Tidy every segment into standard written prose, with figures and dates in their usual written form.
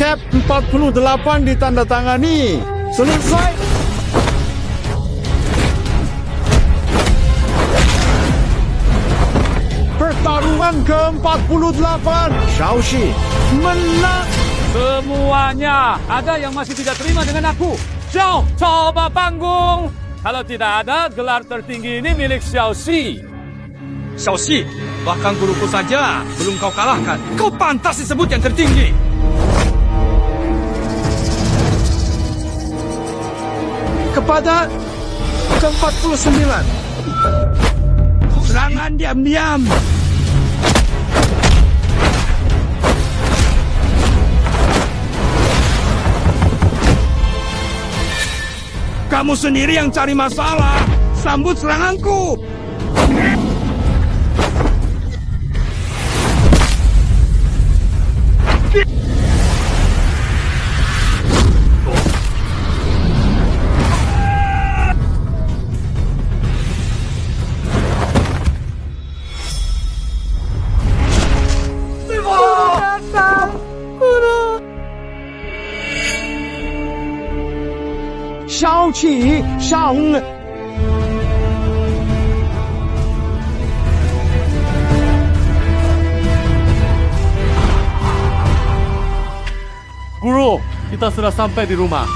Resep 48 ditandatangani. Selesai. Pertarungan ke-48. Xiaoxi menang. Semuanya, ada yang masih tidak terima dengan aku? Xiao, coba panggung. Kalau tidak ada, gelar tertinggi ini milik Xiaoxi. Xiaoxi, bahkan guruku saja belum kau kalahkan. Kau pantas disebut yang tertinggi. Kepada ke-49. Serangan diam-diam. Kamu sendiri yang cari masalah. Sambut seranganku. Xiaoqi Shang. Guru, kita sudah sampai di rumah.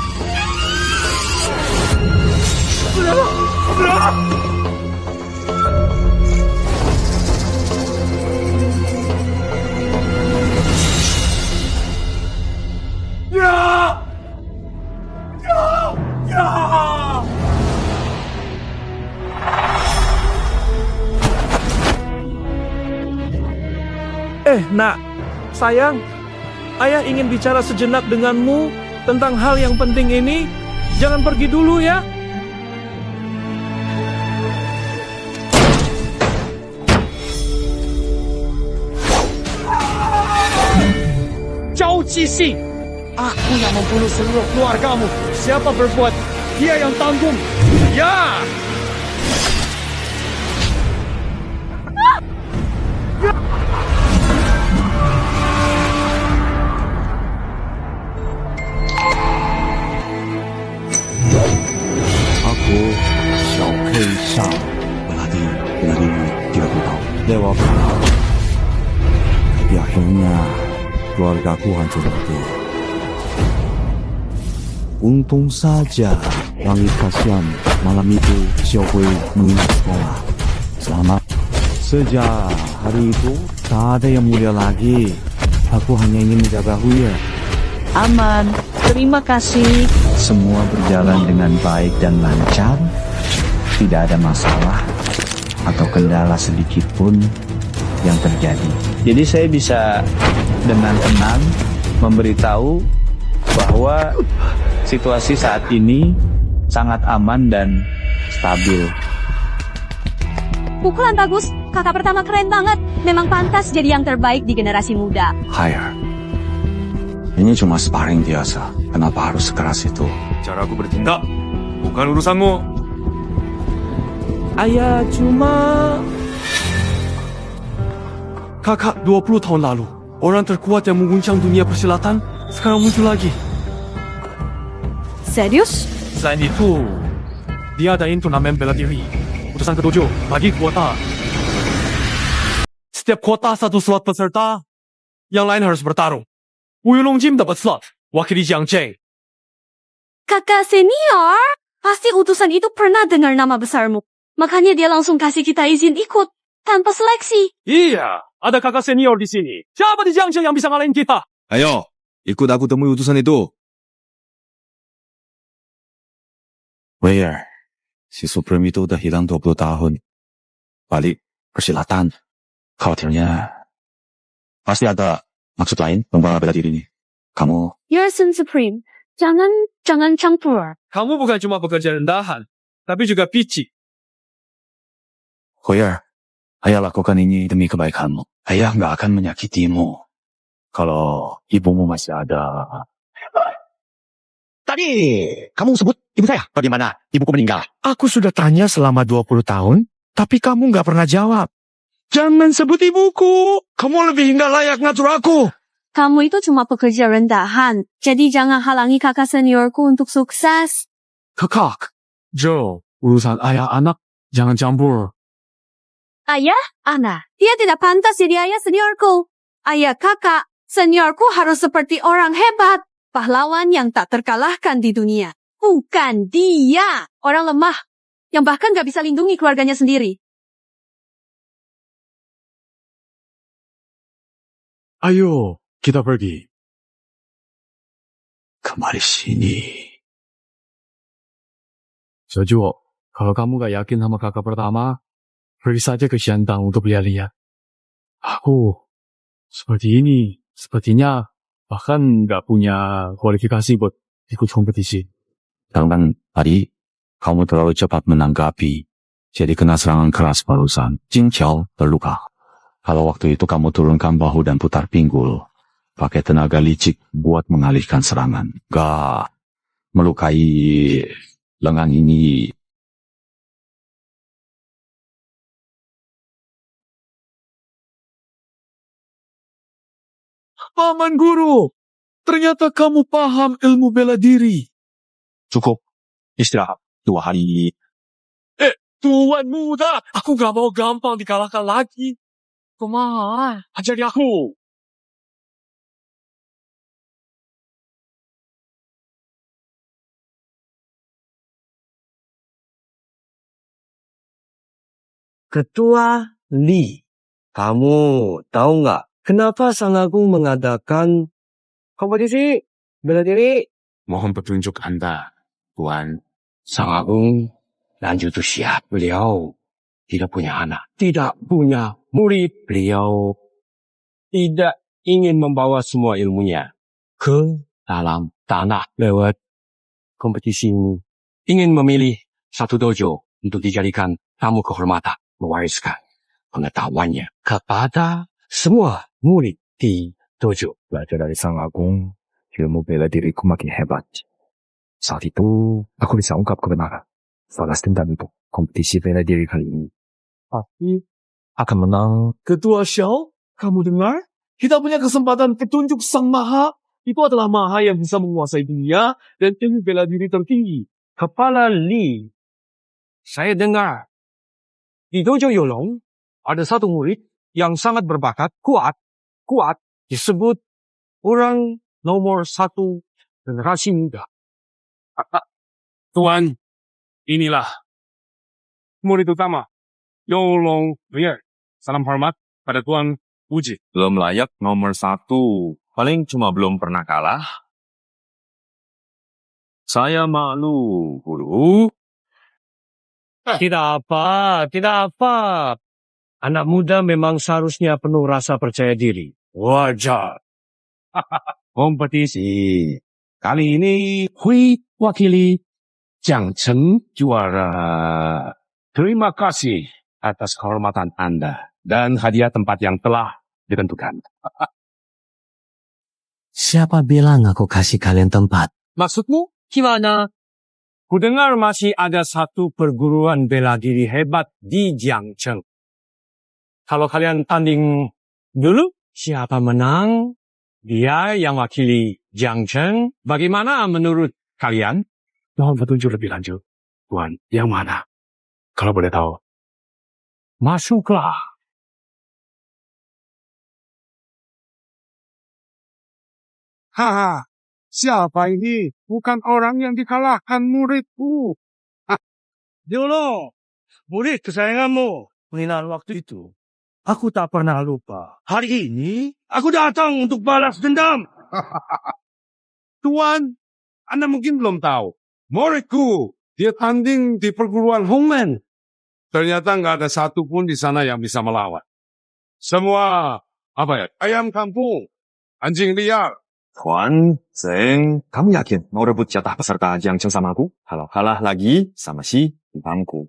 Nak, sayang, ayah ingin bicara sejenak denganmu tentang hal yang penting ini. Jangan pergi dulu ya. Zhao Qixing, aku yang membunuh seluruh keluargamu. Siapa berbuat, dia yang tanggung. Ya! Aku Xiao Pei Shang berlatih dari 30 tahun. Dewa Perang. Tapi akhirnya keluargaku hancur lebur. Untung saja langit kasihan malam itu Xiao Hui menginap sekolah. Selamat. Sejak hari itu tak ada yang mulia lagi. Aku hanya ingin menjaga Huya. Aman, terima kasih. Semua berjalan dengan baik dan lancar. Tidak ada masalah atau kendala sedikit pun yang terjadi. Jadi saya bisa dengan tenang memberitahu bahwa situasi saat ini sangat aman dan stabil. Pukulan bagus, kakak pertama keren banget. Memang pantas jadi yang terbaik di generasi muda. Higher. Ini cuma sparring biasa. Kenapa harus sekeras itu? Cara aku bertindak bukan urusanmu. Ayah cuma... Kakak 20 tahun lalu, orang terkuat yang mengguncang dunia persilatan sekarang muncul lagi. Serius? Selain itu, dia adain turnamen bela diri. Utusan ke-7 bagi kuota. Setiap kuota satu slot peserta, yang lain harus bertarung. Wu Yulong Jim dapat slot, wakili Jiang Zheng. Kakak senior? Pasti utusan itu pernah dengar nama besarmu. Makanya dia langsung kasih kita izin ikut, tanpa seleksi. Iya, ada kakak senior di sini. Siapa di Jiang Zheng yang bisa ngalahin kita? Ayo, ikut aku temui utusan itu. Where? Si Supreme itu udah hilang 20 tahun. Balik persilatan. Khawatirnya pasti ada maksud lain membawa bela diri ini. Kamu You're Sun Supreme. Jangan campur. Kamu bukan cuma pekerja rendahan, tapi juga pici. Hoyer, ayah lakukan ini demi kebaikanmu. Ayah nggak akan menyakitimu. Kalau ibumu masih ada. Tadi kamu sebut ibu saya. Bagaimana ibuku meninggal? Aku sudah tanya selama 20 tahun, tapi kamu nggak pernah jawab. Jangan sebut ibuku. Kamu lebih nggak layak ngatur aku. Kamu itu cuma pekerja rendahan, jadi jangan halangi kakak seniorku untuk sukses. Kakak, Joe, urusan ayah anak jangan campur. Ayah, anak, dia tidak pantas jadi ayah seniorku. Ayah kakak, seniorku harus seperti orang hebat, pahlawan yang tak terkalahkan di dunia. Bukan dia, orang lemah, yang bahkan gak bisa lindungi keluarganya sendiri. Ayo, kita pergi. Kemari sini. Jojo, kalau kamu gak yakin sama kakak pertama, pergi saja ke Xiandang untuk lihat-lihat. Aku seperti ini, sepertinya bahkan gak punya kualifikasi buat ikut kompetisi. Jangan tadi kamu terlalu cepat menanggapi. Jadi kena serangan keras barusan. Jingqiao terluka. Kalau waktu itu kamu turunkan bahu dan putar pinggul, pakai tenaga licik buat mengalihkan serangan. Gak melukai lengan ini. Paman Guru, ternyata kamu paham ilmu bela diri. Cukup. Istirahat 2 hari. Tuan muda, aku gak mau gampang dikalahkan lagi. Kumaha, ajari aku. Ketua Li, kamu tahu nggak kenapa Sang Agung mengadakan kompetisi bela diri? Mohon petunjuk Anda, Tuan. Sang Agung lanjut usia. Beliau tidak punya anak, tidak punya murid. Beliau tidak ingin membawa semua ilmunya ke dalam tanah lewat kompetisi ini. Ingin memilih satu dojo untuk dijadikan tamu kehormatan, mewariskan pengetahuannya kepada semua murid di dojo. Belajar dari Sang Agung, ilmu bela diriku makin hebat. Saat itu, aku bisa ungkap kebenaran. Balas dendam untuk kompetisi bela diri kali ini. Pasti akan menang. Ketua Xiao, kamu dengar? Kita punya kesempatan petunjuk Sang Maha. Itu adalah Maha yang bisa menguasai dunia dan ilmu bela diri tertinggi. Kepala Li, saya dengar di dojo Yolong ada satu murid yang sangat berbakat, kuat, disebut orang nomor 1 generasi muda. Tuan, inilah murid utama, Yolong Lier. Salam hormat pada Tuan Uji. Belum layak nomor 1. Paling cuma belum pernah kalah. Saya malu, Guru. Tidak apa. Anak muda memang seharusnya penuh rasa percaya diri. Wajar. Kompetisi. Kali ini Hui wakili Jiang Cheng juara. Terima kasih atas kehormatan Anda dan hadiah tempat yang telah ditentukan. Siapa bilang aku kasih kalian tempat? Maksudmu gimana? Kudengar masih ada satu perguruan bela diri hebat di Jiangcheng. Kalau kalian tanding dulu, siapa menang? Dia yang wakili Jiangcheng. Bagaimana menurut kalian? Mohon petunjuk lebih lanjut. Tuan, yang mana? Kalau boleh tahu. Masuklah. Haha, siapa ini? Bukan orang yang dikalahkan muridku. Diolo, murid kesayanganmu. Mengenal waktu itu, aku tak pernah lupa. Hari ini, aku datang untuk balas dendam. Tuan, Anda mungkin belum tahu. Muridku, dia tanding di perguruan Hongmen. Ternyata nggak ada satu pun di sana yang bisa melawan. Semua, ayam kampung, anjing liar. Tuan, Zeng, kamu yakin mau rebut jatah peserta Jiangcheng sama aku? Kalau kalah lagi sama si bangku,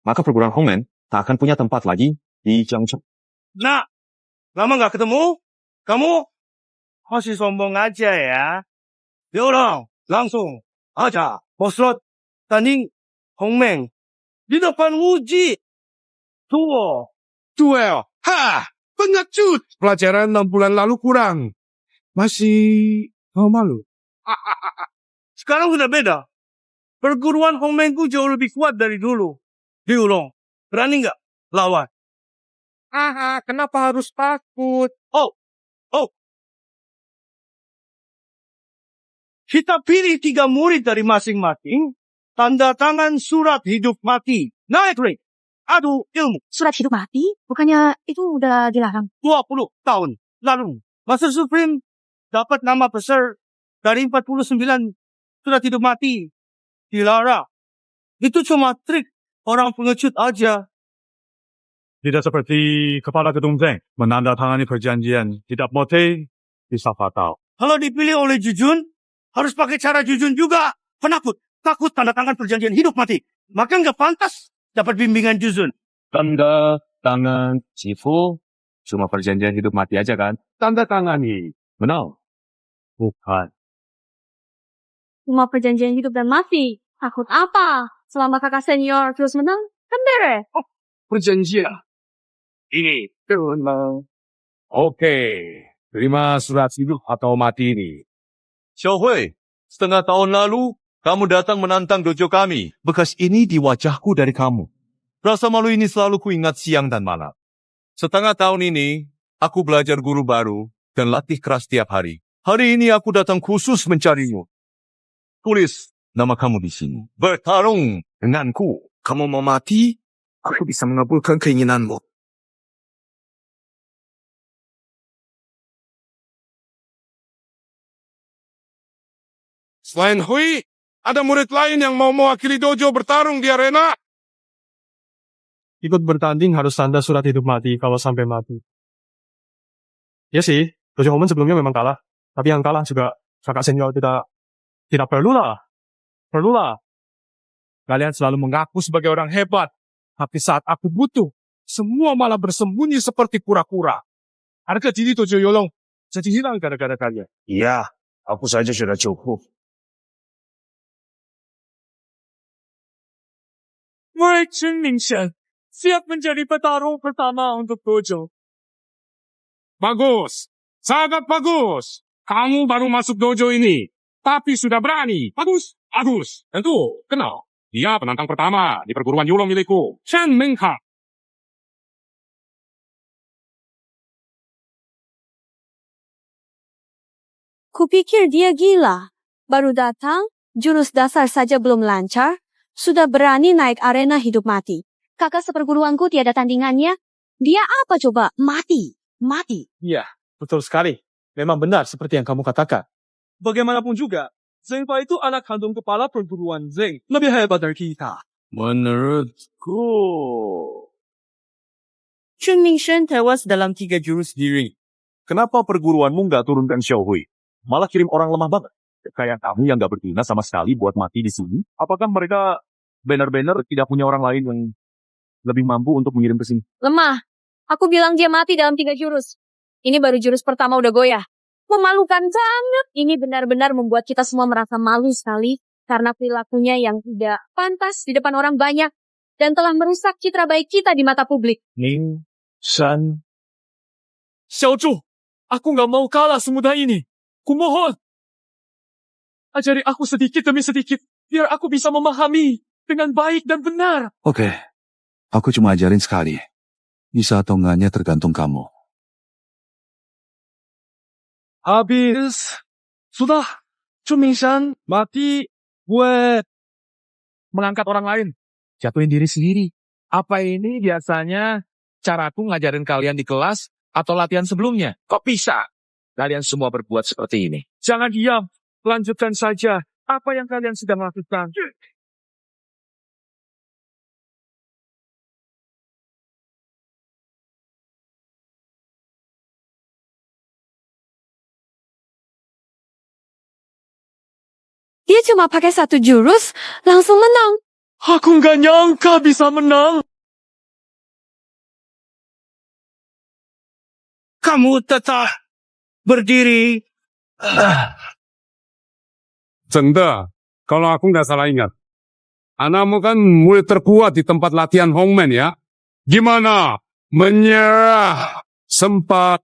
maka perguruan Hongmen tak akan punya tempat lagi di Jiangcheng. Nah, lama nggak ketemu? Kamu masih sombong aja ya. Diorang langsung aja poslot tanding Hongmen di depan Uji. Duel. Pengecut. Pelajaran 6 bulan lalu kurang. masih malu. Sekarang sudah beda. Perguruan Hongmenku jauh lebih kuat dari dulu. Diulong, berani nggak lawan? Kenapa harus takut? Oh. Kita pilih 3 murid dari masing-masing. Tanda tangan surat hidup mati. Naik rank. Adu ilmu. Surat hidup mati? Bukannya itu udah dilarang? 20 tahun lalu. Master Supreme dapat nama besar dari 49 surat hidup mati. Dilarang. Itu cuma trik orang pengecut aja. Tidak seperti kepala gedung Zeng menandatangani perjanjian tidak mote bisa fatal. Kalau dipilih oleh Jujun, harus pakai cara Jujun juga. Penakut, takut tanda tangan perjanjian hidup mati. Maka nggak pantas dapat bimbingan Jujun. Tanda tangan Cifu cuma perjanjian hidup mati aja kan? Tanda tangani. Benar. Bukan. Cuma perjanjian hidup dan mati. Takut apa? Selama kakak senior terus menang, kan beres. Perjanjian. Ini. Oke. Terima surat hidup atau mati ini. Xiaohui, setengah tahun lalu, kamu datang menantang dojo kami. Bekas ini di wajahku dari kamu. Rasa malu ini selalu kuingat siang dan malam. Setengah tahun ini, aku belajar guru baru dan latih keras tiap hari. Hari ini aku datang khusus mencarimu. Tulis nama kamu di sini. Bertarung denganku. Kamu mau mati? Aku bisa mengabulkan keinginanmu. Selain Hui, ada murid lain yang mau mewakili dojo bertarung di arena? Ikut bertanding harus tanda surat hidup mati kalau sampai mati. Ya sih, dojo Homen sebelumnya memang kalah. Tapi yang kalah juga kakak senior tidak perlulah. Kalian selalu mengaku sebagai orang hebat. Tapi saat aku butuh, semua malah bersembunyi seperti kura-kura. Harga diri dojo Yolong jadi hilang gara-gara kalian. Iya, aku saja sudah cukup. Wei Chen Mingshan, siap menjadi petarung pertama untuk dojo. Bagus. Sangat bagus. Kamu baru masuk dojo ini. Tapi sudah berani. Bagus. Tentu, kenal. Dia penantang pertama di perguruan Yulong milikku. Chen Mingha. Kupikir dia gila. Baru datang, jurus dasar saja belum lancar, sudah berani naik arena hidup mati. Kakak seperguruanku tiada tandingannya. Dia apa coba? Mati. Iya, betul sekali. Memang benar seperti yang kamu katakan. Bagaimanapun juga, Zeng Fa itu anak kandung kepala perguruan Zeng. Lebih hebat dari kita. Menurutku, Chen Mingshan tewas dalam 3 jurus diri. kenapa perguruanmu nggak turunkan Xiaohui? Malah kirim orang lemah banget. Kayak kamu yang nggak berguna sama sekali buat mati di sini. Apakah mereka benar-benar tidak punya orang lain yang lebih mampu untuk mengirim ke sini? Lemah. Aku bilang dia mati dalam 3 jurus. Ini baru jurus pertama udah goyah. Memalukan banget. Ini benar-benar membuat kita semua merasa malu sekali. Karena perilakunya yang tidak pantas di depan orang banyak. Dan telah merusak citra baik kita di mata publik. Ning, Shan, Xiaozhu, aku nggak mau kalah semudah ini. Kumohon. Ajari aku sedikit demi sedikit. Biar aku bisa memahami dengan baik dan benar. Oke, aku cuma ajarin sekali. Bisa atau enggaknya tergantung kamu. Habis. Sudah. Chen Mingshan mati buat mengangkat orang lain. Jatuhin diri sendiri. Apa ini biasanya caraku ngajarin kalian di kelas atau latihan sebelumnya? Kok bisa? Kalian semua berbuat seperti ini. Jangan diam. Lanjutkan saja apa yang kalian sedang lakukan. Dia cuma pakai 1 jurus, langsung menang. Aku nggak nyangka bisa menang. Kamu tetap berdiri. Zengde, kalau aku nggak salah ingat, anakmu kan murid terkuat di tempat latihan Hongmen ya? Gimana? Menyerah sempat.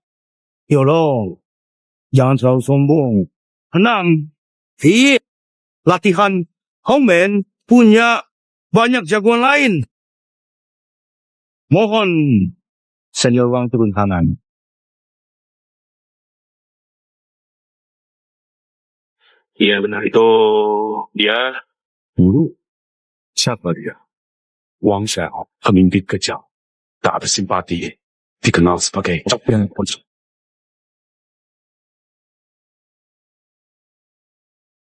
Yolong, Jangan terlalu sombong. Tenang. Latihan Hongmen punya banyak jagoan lain. Mohon Senior Wang turun tangan. Iya benar itu dia. Guru, siapa dia? Wang Xiao, pemimpin kejam. Tak ada simpati. Dikenal sebagai campion ponsel.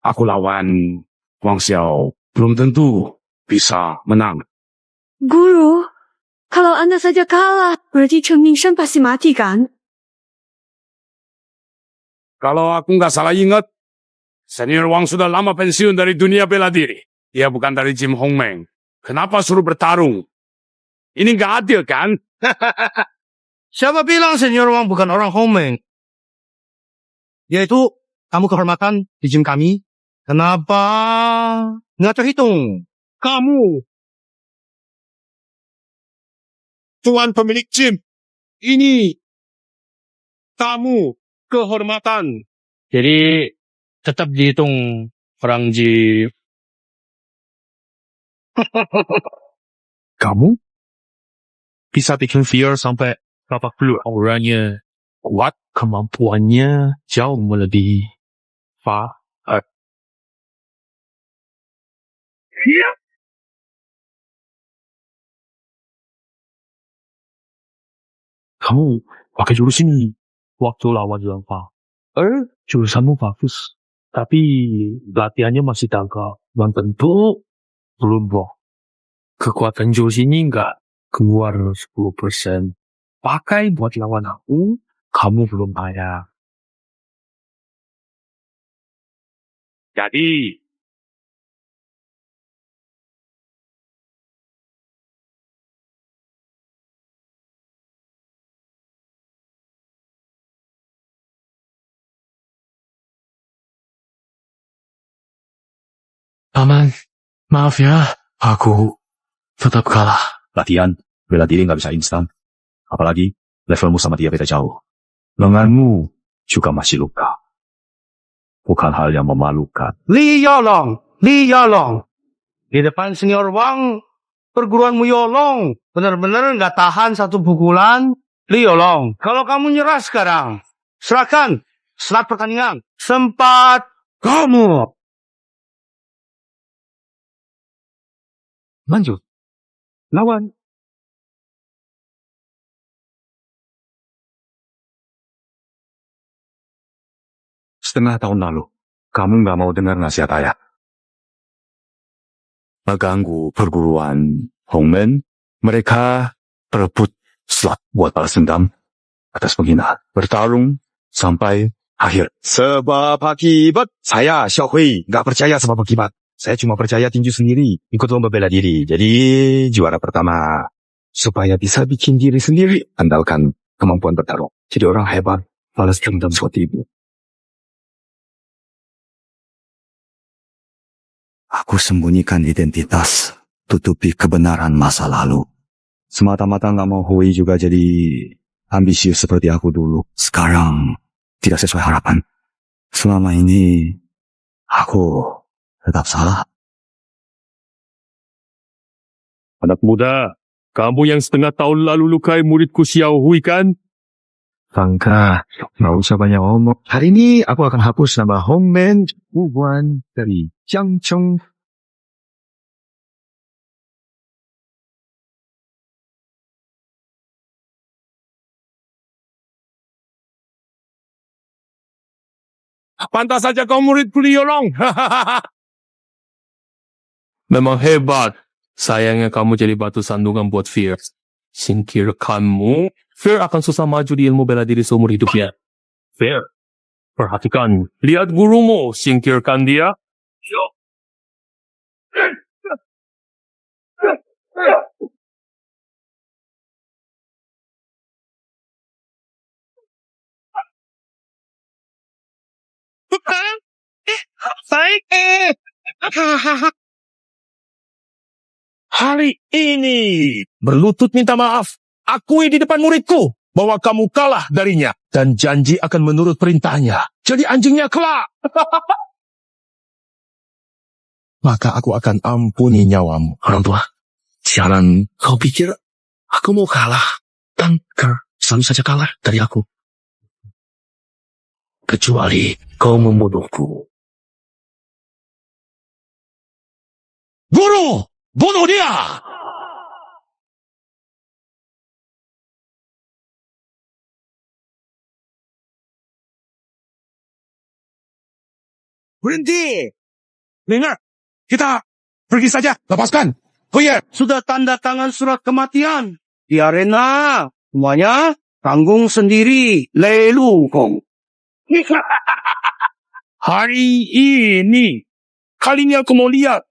Aku lawan Wang Xiao belum tentu bisa menang. Guru, kalau Anda saja kalah, berarti Cheng Mingshan pasti mati kan? Kalau aku nggak salah ingat, Senior Wang sudah lama pensiun dari dunia bela diri. Dia bukan dari Jim Hongmeng. Kenapa suruh bertarung? Ini nggak adil kan? Siapa bilang Senior Wang bukan orang Hongmeng? Yaitu tamu kehormatan di gym kami. Kenapa nggak terhitung? Kamu. Tuan pemilik gym, ini tamu kehormatan. Jadi tetap dihitung orang gym. Kamu bisa bikin fear sampai babak belur. Orangnya kuat, kemampuannya jauh melebihi Fa. Kamu pakai jurus ini waktu lawan Yuan Fa. Jurusanmu bagus, tapi latihannya masih dangkal. Belum tentu belum boh. Kekuatan jurus ini nggak keluar 10%. Pakai buat lawan aku, kamu belum payah. Jadi, Paman, maaf ya, aku tetap kalah. Latihan, bela diri nggak bisa instan. Apalagi, levelmu sama dia beda jauh. Lenganmu juga masih luka. Bukan hal yang memalukan. Li Yolong. Di depan Senior Wang, perguruanmu Yolong. Benar-benar nggak tahan satu pukulan. Li Yolong, kalau kamu nyerah sekarang, serahkan selat pertandingan. Sempat kamu. Lanjut. Lawan. Setengah tahun lalu, kamu nggak mau dengar nasihat ayah. Mengganggu perguruan Hongmen, mereka berebut slot buat balas dendam atas penghinaan. Bertarung sampai akhir. Sebab akibat, saya Xiaohui nggak percaya sebab akibat. Saya cuma percaya tinju sendiri, ikut lomba bela diri. Jadi juara pertama. Supaya bisa bikin diri sendiri, andalkan kemampuan bertarung. Jadi orang hebat, balas dendam seperti itu. Aku sembunyikan identitas, tutupi kebenaran masa lalu. Semata-mata nggak mau Hui juga jadi ambisius seperti aku dulu. Sekarang tidak sesuai harapan. Selama ini aku tetap salah. Anak muda, kamu yang setengah tahun lalu lukai muridku Xiao Hui kan? Sangka, nggak usah banyak omong. Hari ini aku akan hapus nama Hongmen Wuguan dari Jiang Cheng. pantas saja kau murid Li Yolong. Memang hebat. Sayangnya kamu jadi batu sandungan buat Fear. Singkirkanmu, Fear akan susah maju di ilmu bela diri seumur hidupnya. Fear, perhatikan. Lihat gurumu, singkirkan dia. Baik. Hari ini berlutut minta maaf. Akui di depan muridku. bahwa kamu kalah darinya dan janji akan menurut perintahnya. Jadi anjingnya kelak. Maka aku akan ampuni nyawamu. Orang tua, siaran kau pikir aku mau kalah? Tanker selalu saja kalah dari aku. Kecuali kau membunuhku. Guru, bunuh dia! Berhenti! Dengar, kita pergi saja. Lepaskan. Kuyer, sudah tanda tangan surat kematian. Di arena, semuanya tanggung sendiri. Lelu kong. Hari ini, kalinya aku mau lihat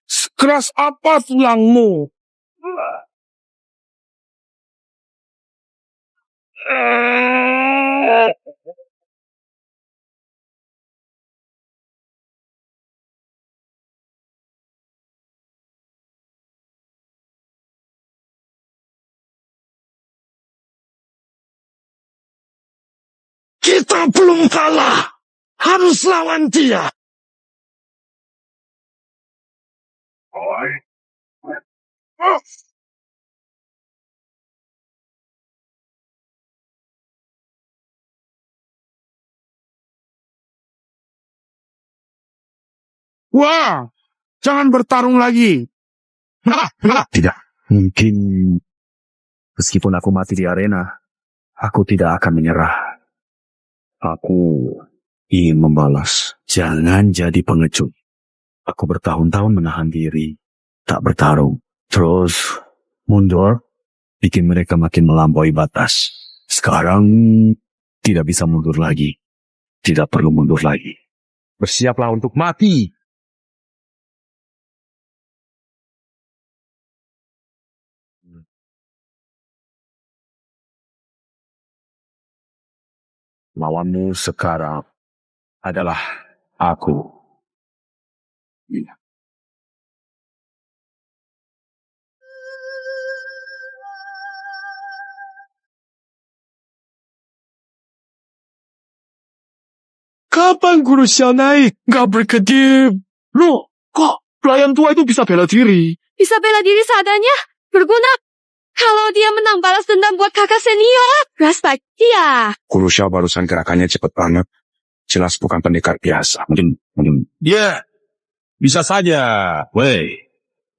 sekeras apa tulangmu. Kita belum kalah. Harus lawan dia. Wah, jangan bertarung lagi. Tidak. Mungkin meskipun aku mati di arena, aku tidak akan menyerah. Aku ingin membalas. Jangan jadi pengecut. Aku bertahun-tahun menahan diri, tak bertarung. Terus mundur, bikin mereka makin melampaui batas. Sekarang tidak bisa mundur lagi. Tidak perlu mundur lagi. Bersiaplah untuk mati. Lawanmu sekarang adalah aku. Kapan Guru Xiao naik? Gak berkedip. Loh, kok pelayan tua itu bisa bela diri? Bisa bela diri seadanya? Berguna. Kalau dia menang balas dendam buat kakak senior. Respect dia. Guru Xiao barusan gerakannya cepat banget. Jelas bukan pendekar biasa. Mungkin. Ya, bisa saja. Wei,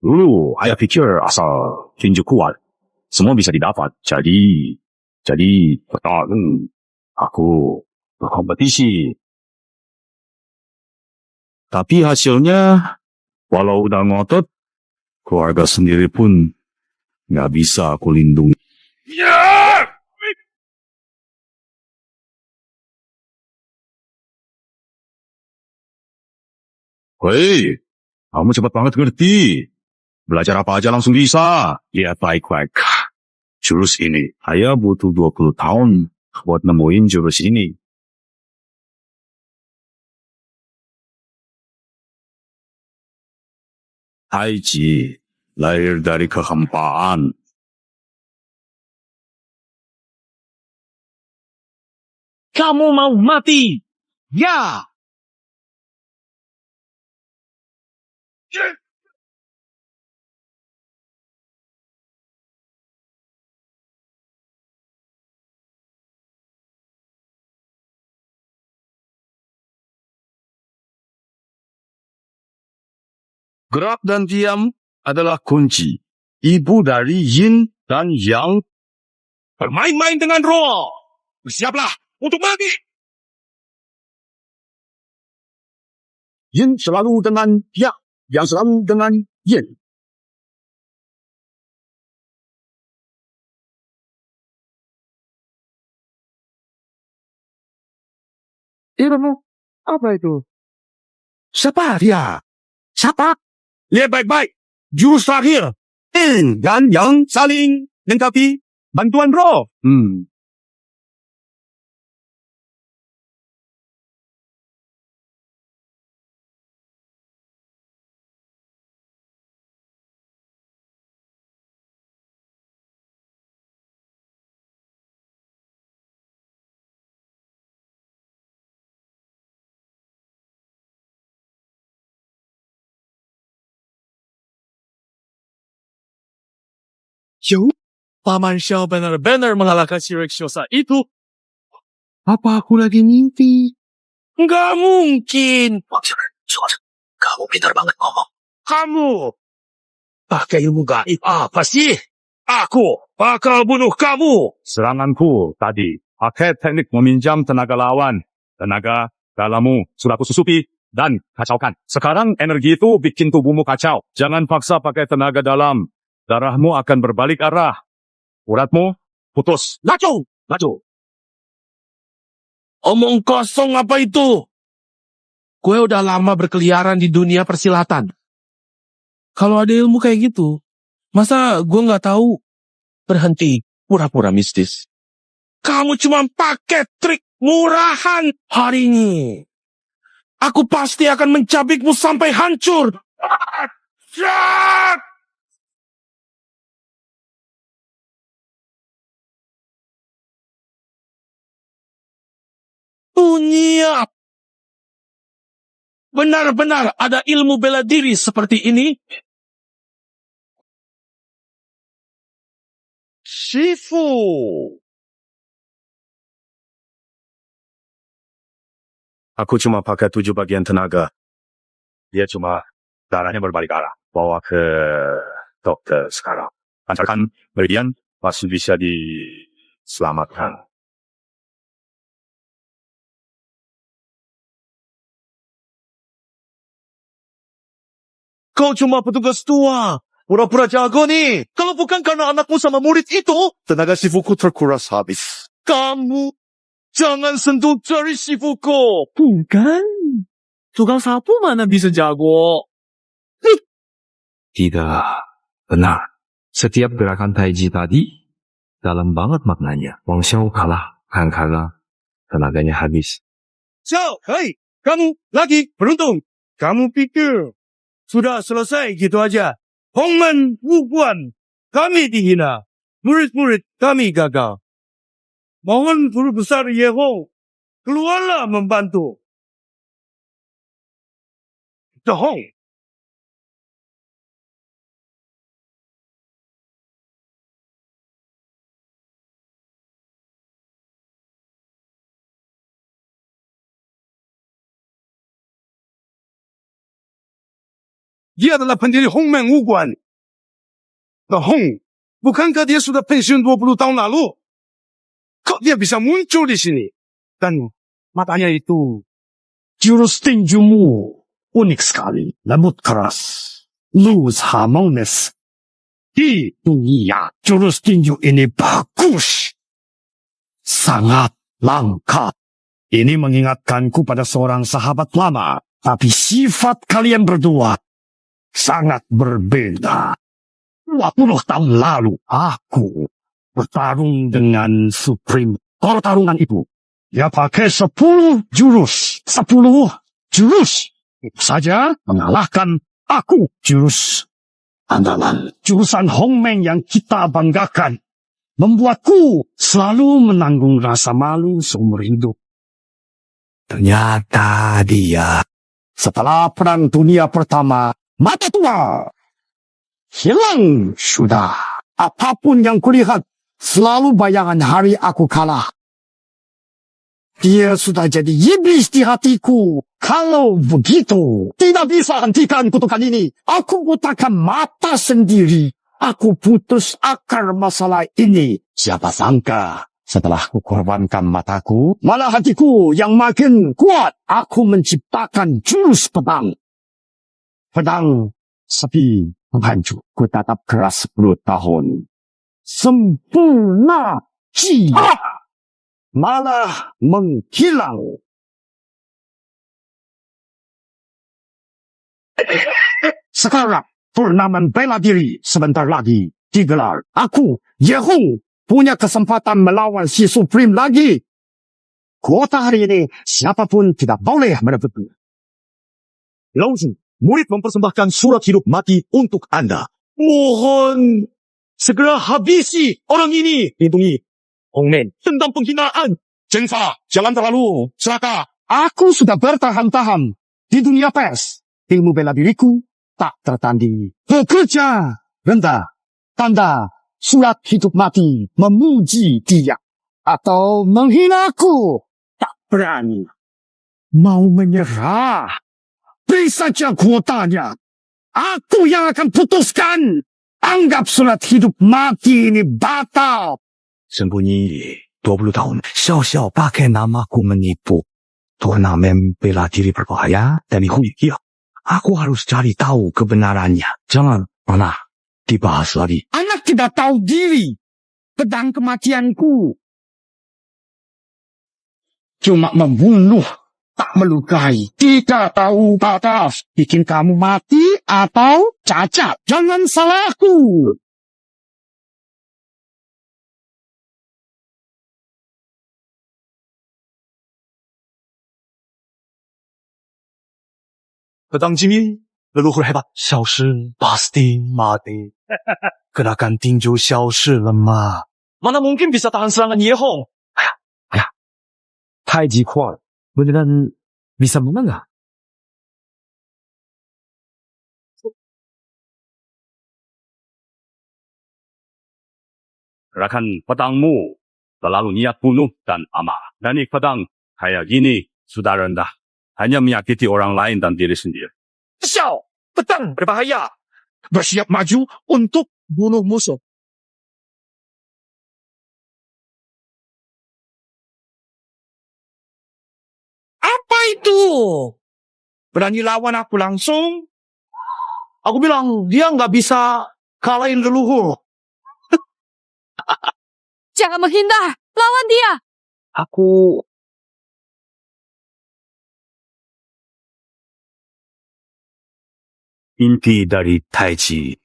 dulu ayah pikir asal tinju kuat, semua bisa didapat. Jadi pertama aku berkompetisi. Tapi hasilnya, walau udah ngotot, keluarga sendiri pun nggak bisa aku lindungi. Hei, kamu cepat banget ngerti. Belajar apa aja langsung bisa. Lihat baik-baik. Jurus ini, saya butuh 20 tahun buat nemuin jurus ini. Taiji lahir dari kehampaan. Kamu mau mati? Ya! Gerak dan diam adalah kunci. Ibu dari yin dan yang. Bermain-main dengan roh. Bersiaplah untuk mati. Yin selalu dengan yang selalu dengan yin. Ilmu? Apa itu? Siapa dia? Siapa? Lihat baik-baik. Jurus terakhir. Yin dan yang saling melengkapi bantuan roh. Yo, Paman Xiao benar-benar mengalahkan si Reksiosa itu. Apa aku lagi mimpi? Nggak mungkin. Kamu pintar banget ngomong. Kamu. Pakai ilmu gaib apa sih? Aku bakal bunuh kamu. Seranganku tadi pakai teknik meminjam tenaga lawan. Tenaga dalammu sudah kususupi dan kacaukan. Sekarang energi itu bikin tubuhmu kacau. Jangan paksa pakai tenaga dalam. Darahmu akan berbalik arah. Uratmu putus. Laju. Omong kosong apa itu? Gue udah lama berkeliaran di dunia persilatan. Kalau ada ilmu kayak gitu, masa gue nggak tahu? Berhenti, pura-pura mistis. Kamu cuma pakai trik murahan hari ini. Aku pasti akan mencabikmu sampai hancur. Nyiap. Benar-benar ada ilmu bela diri seperti ini? Shifu. Aku cuma pakai 7 bagian tenaga. Dia cuma darahnya berbalik arah. Bawa ke dokter sekarang. Lancarkan meridian, masih bisa diselamatkan. Kau cuma petugas tua. Pura-pura jago nih. Kalau bukan karena anakmu sama murid itu, tenaga Shifuku terkuras habis. Kamu jangan sentuh jari Shifuku. Bukan. Tukang sapu mana bisa jago? Tidak benar. Setiap gerakan taiji tadi dalam banget maknanya. Wang Xiao kalah karena tenaganya habis. Xiao, hei, kamu lagi beruntung. Kamu pikir sudah selesai gitu aja. Hongmen, Wuguan, kami dihina. Murid-murid kami gagal. Mohon guru besar Yehong, keluarlah membantu. Dahong. Dia adalah pendiri Hongmen Wuguan. Dahong, bukankah dia sudah pensiun 20 tahun lalu? Kok dia bisa muncul di sini? Dan matanya itu. Jurus tinjumu unik sekali, lembut keras, lurus harmonis. Di dunia, jurus tinju ini bagus. Sangat langka. Ini mengingatkanku pada seorang sahabat lama. Tapi sifat kalian berdua sangat berbeda. 20 tahun lalu, aku bertarung dengan Supreme. Pertarungan itu, dia pakai 10 jurus. 10 jurus. Itu saja mengalahkan aku. Jurus andalan. Jurusan Hongmen yang kita banggakan. Membuatku selalu menanggung rasa malu seumur hidup. Ternyata dia, setelah Perang Dunia Pertama, mata tua. Hilang sudah. Apapun yang kulihat, selalu bayangan hari aku kalah. Dia sudah jadi iblis di hatiku. Kalau begitu, tidak bisa hentikan kutukan ini. Aku butakan mata sendiri. Aku putus akar masalah ini. Siapa sangka, setelah kukorbankan mataku, malah hatiku yang makin kuat. Aku menciptakan jurus pedang. Pedang sepi menghancur. Ku tatap keras 10 tahun. Sempurna jiwa. Malah menghilang. Sekarang, turnamen bela diri sebentar lagi digelar. Aku, Yehong, punya kesempatan melawan si Supreme lagi. Kuota hari ini, siapapun tidak boleh merebutnya. Langsung. Murid mempersembahkan surat hidup mati untuk Anda. Mohon segera habisi orang ini. Lindungi Hongmen tentang penghinaan. Cengfa, jangan terlalu celaka. Aku sudah bertahan-tahan di dunia pers. Ilmu bela diriku tak tertandingi. Bekerja rendah, tanda surat hidup mati memuji dia atau menghinaku. Tak berani. Mau menyerah. Beri saja kuotanya. Aku yang akan putuskan. Anggap surat hidup mati ini batal. Sembunyi 20 tahun, Xiao pakai namaku menipu. Turnamen bela diri berbahaya dan ya, aku harus cari tahu kebenarannya. Jangan pernah dibahas lagi. Anak tidak tahu diri. Pedang kematianku cuma membunuh, tak melukai. Tidak tahu batas. Bikin kamu mati atau cacat. Jangan salahku. Pedang Jimmy, leluhur hebat. 消失 pasti mati. Gerakan tinju 消失了吗? Mana mungkin bisa tahan serangan Yehong? 타이지 퀄. beneran bisa menang nggak? Gerakan pedangmu terlalu niat bunuh dan amarah. Teknik pedang kayak gini sudah rendah. Hanya menyakiti orang lain dan diri sendiri. Xiao, pedang berbahaya. Bersiap maju untuk bunuh musuh. Apa itu? Berani lawan aku langsung? Aku bilang dia nggak bisa kalahin leluhur. Jangan menghindar. Lawan dia. Aku inti dari Taiji.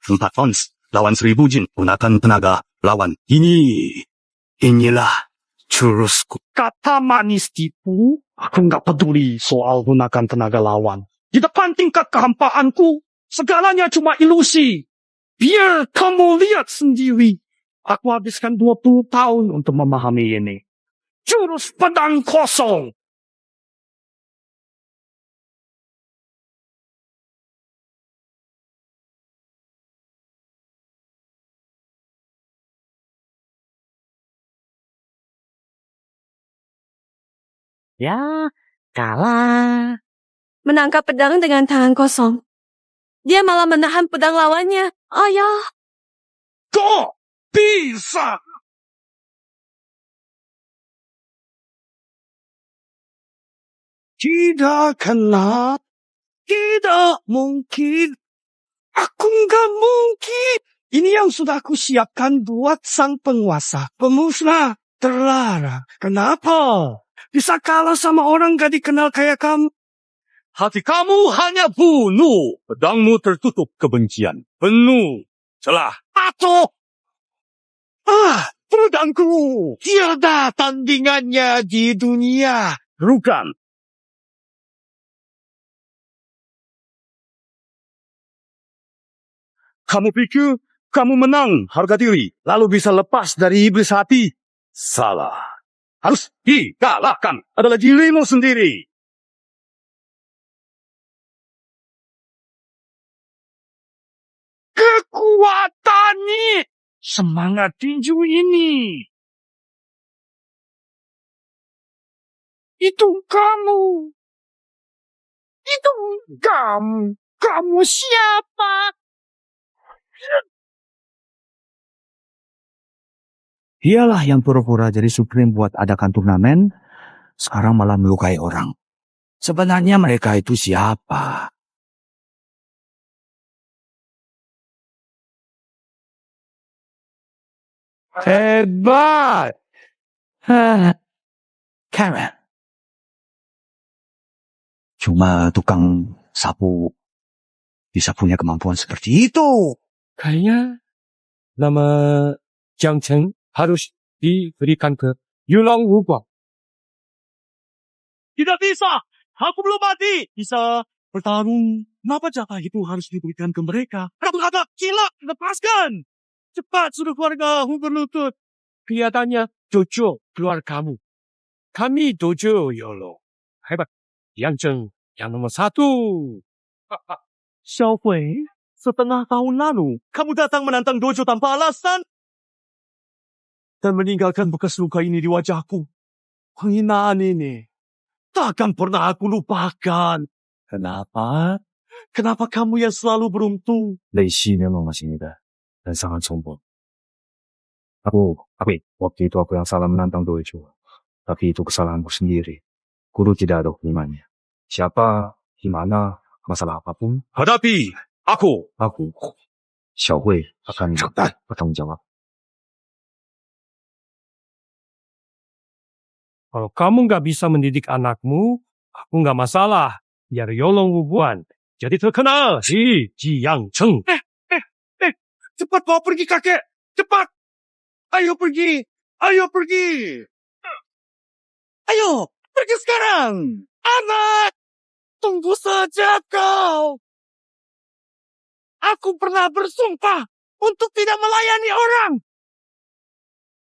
4 ons lawan 1000 jin gunakan tenaga lawan ini. Inilah jurusku. kata manis tipu. Aku nggak peduli soal gunakan tenaga lawan. Di depan tingkat kehampaanku, segalanya cuma ilusi. Biar kamu lihat sendiri. Aku habiskan 20 tahun untuk memahami ini. Jurus pedang kosong. Ya, kalah. Menangkap pedang dengan tangan kosong. Dia malah menahan pedang lawannya. Ayah. Kok bisa? Tidak kena. Tidak mungkin. Aku nggak mungkin. Ini yang sudah aku siapkan buat sang penguasa. Pemusnah terlarang. Kenapa? Bisa kalah sama orang gak dikenal kayak kamu. Hati kamu hanya bunuh. Pedangmu tertutup kebencian. Penuh celah. Atau pedangku. Tiada tandingannya di dunia. Rukan. Kamu pikir kamu menang harga diri, lalu bisa lepas dari iblis hati? Salah. Harus dikalahkan adalah dirimu sendiri. Kekuatannya. Semangat tinju ini. Itu kamu. Itu kamu. Kamu siapa? Dialah yang pura-pura jadi Supreme buat adakan turnamen, sekarang malah melukai orang. Sebenarnya mereka itu siapa? Hebat. Karen. Cuma tukang sapu bisa punya kemampuan seperti itu. Kayaknya nama Jiang Chen harus diberikan ke Yulong Wuguang. Tidak bisa. Aku belum mati. Bisa bertarung. Kenapa jatah itu harus diberikan ke mereka? Ratu-ratu, gila, lepaskan. Cepat suruh keluargamu berlutut. Kelihatannya Dojo keluar kamu. Kami Dojo Yolo. Hebat. Yang Chen yang nomor 1. 小鬼， Setengah tahun lalu, kamu datang menantang dojo tanpa alasan. Dan meninggalkan bekas luka ini di wajahku. Penghinaan ini takkan pernah aku lupakan. Kenapa? Kenapa kamu yang selalu beruntung? 累细memang masih muda dan sangat sombong. Waktu itu aku yang salah menantang dojo. Tapi itu kesalahanku sendiri. Guru tidak ada hukumannya. Siapa, di mana, masalah apapun. Hadapi aku. Xiaohui akan bertanggung jawab. Kalau kamu nggak bisa mendidik anakmu, aku nggak masalah. Biar Yolong Wubuan jadi terkenal di Jiangcheng. Cepat bawa pergi kakek. Cepat. Ayo pergi. Ayo pergi. Ayo, pergi sekarang. Anak, tunggu saja kau. Aku pernah bersumpah untuk tidak melayani orang.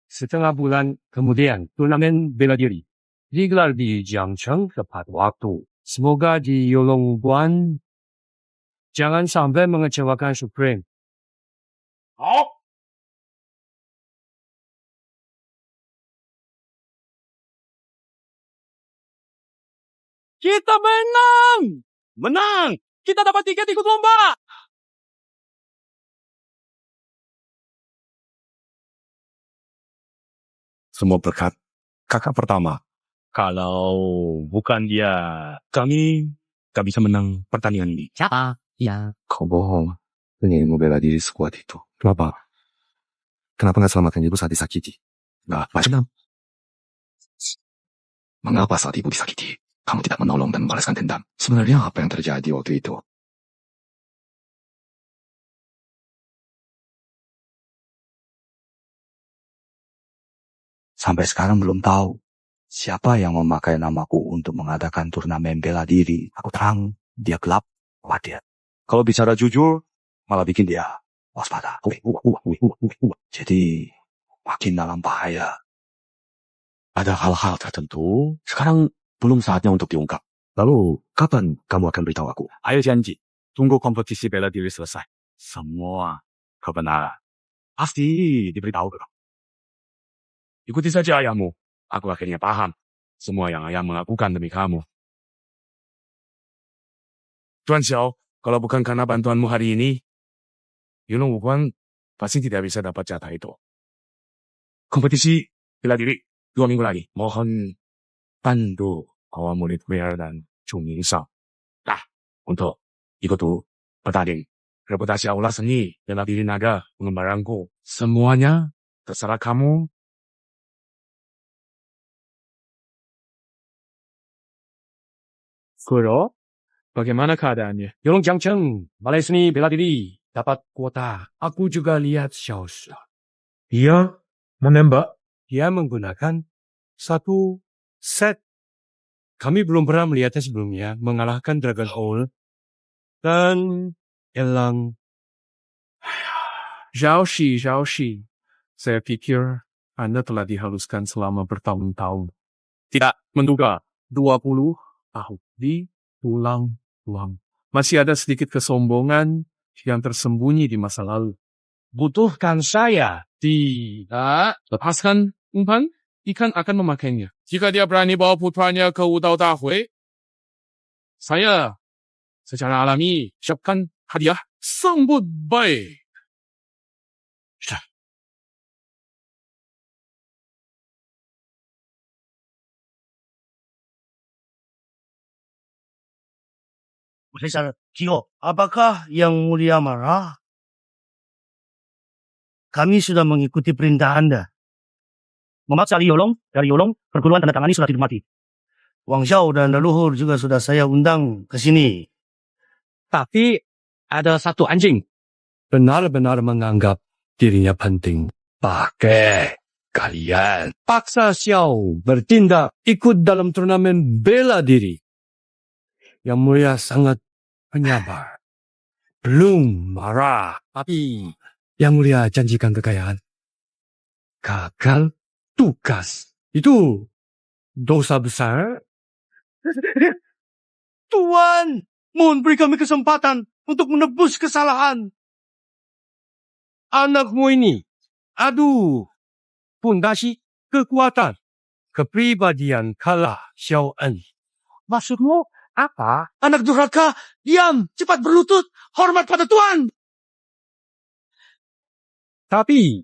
Setengah bulan kemudian, turnamen bela diri digelar di Jiangcheng tepat waktu. Semoga di Yolong Wubuan jangan sampai mengecewakan Supreme. Oh. Kita menang! Menang! Kita dapat tiket ikut lomba! Semua berkat kakak pertama. Kalau bukan dia, kami gak bisa menang pertandingan ini. Siapa? Ya. Kau bohong. Ini ilmu bela diri sekuat itu. Kenapa? Kenapa nggak selamatkan ibu saat disakiti? Nggak, macam. Mengapa saat ibu disakiti, kamu tidak menolong dan membalaskan dendam? Sebenarnya apa yang terjadi waktu itu? Sampai sekarang belum tahu siapa yang memakai namaku untuk mengadakan turnamen bela diri. Aku terang, dia gelap, khawatir. Kalau bicara jujur, malah bikin dia waspada. Jadi, makin dalam bahaya. Ada hal-hal tertentu, sekarang belum saatnya untuk diungkap. Lalu, kapan kamu akan beritahu aku? Ayo janji, tunggu kompetisi bela diri selesai. Semua kebenaran pasti diberitahu ke kamu. Ikuti saja ayahmu. Aku akhirnya paham semua yang ayah melakukan demi kamu. Tuan Xiao, kalau bukan karena bantuanmu hari ini, Yolong Wubuan pasti tidak bisa dapat jatah itu. Kompetisi bela diri 2 minggu lagi. Mohon bantu kawan murid Wei dan Chu Mingshao. Nah, untuk ikut bertanding. Reputasi aula seni bela diri naga pengembarangku. Semuanya terserah kamu. Guru, bagaimana keadaannya? Yolong Jiangcheng, balai seni bela diri, dapat kuota. Aku juga lihat Xiaoshi. Dia menembak. Dia menggunakan satu set. Kami belum pernah melihatnya sebelumnya mengalahkan Dragon Hall dan Elang. Xiaoshi, saya pikir Anda telah dihaluskan selama bertahun-tahun. Tidak menduga 20 tahun di tulang-tulang. Masih ada sedikit kesombongan yang tersembunyi di masa lalu. Butuhkan saya? Tidak. Lepaskan umpan, ikan akan memakainya. Jika dia berani bawa putranya ke Wudao Dahui, saya secara alami siapkan hadiah sambut baik. Sudah. Profesor Kyo, apakah yang mulia marah? Kami sudah mengikuti perintah Anda. Memaksa dari Yolong, perguruan tanda tangani surat hidup mati. Wang Xiao dan leluhur juga sudah saya undang ke sini. Tapi ada satu anjing benar-benar menganggap dirinya penting. Pakai kalian paksa Xiao bertindak ikut dalam turnamen bela diri. Yang mulia sangat penyabar. Belum marah. Tapi yang mulia janjikan kekayaan. Gagal tugas. Itu dosa besar. Tuan, mohon beri kami kesempatan. untuk menebus kesalahan. Anakmu ini, aduh, pundasi kekuatan, kepribadian kalah Xiao En. Maksudmu apa? Anak durhaka, diam, cepat berlutut, hormat pada Tuhan. Tapi,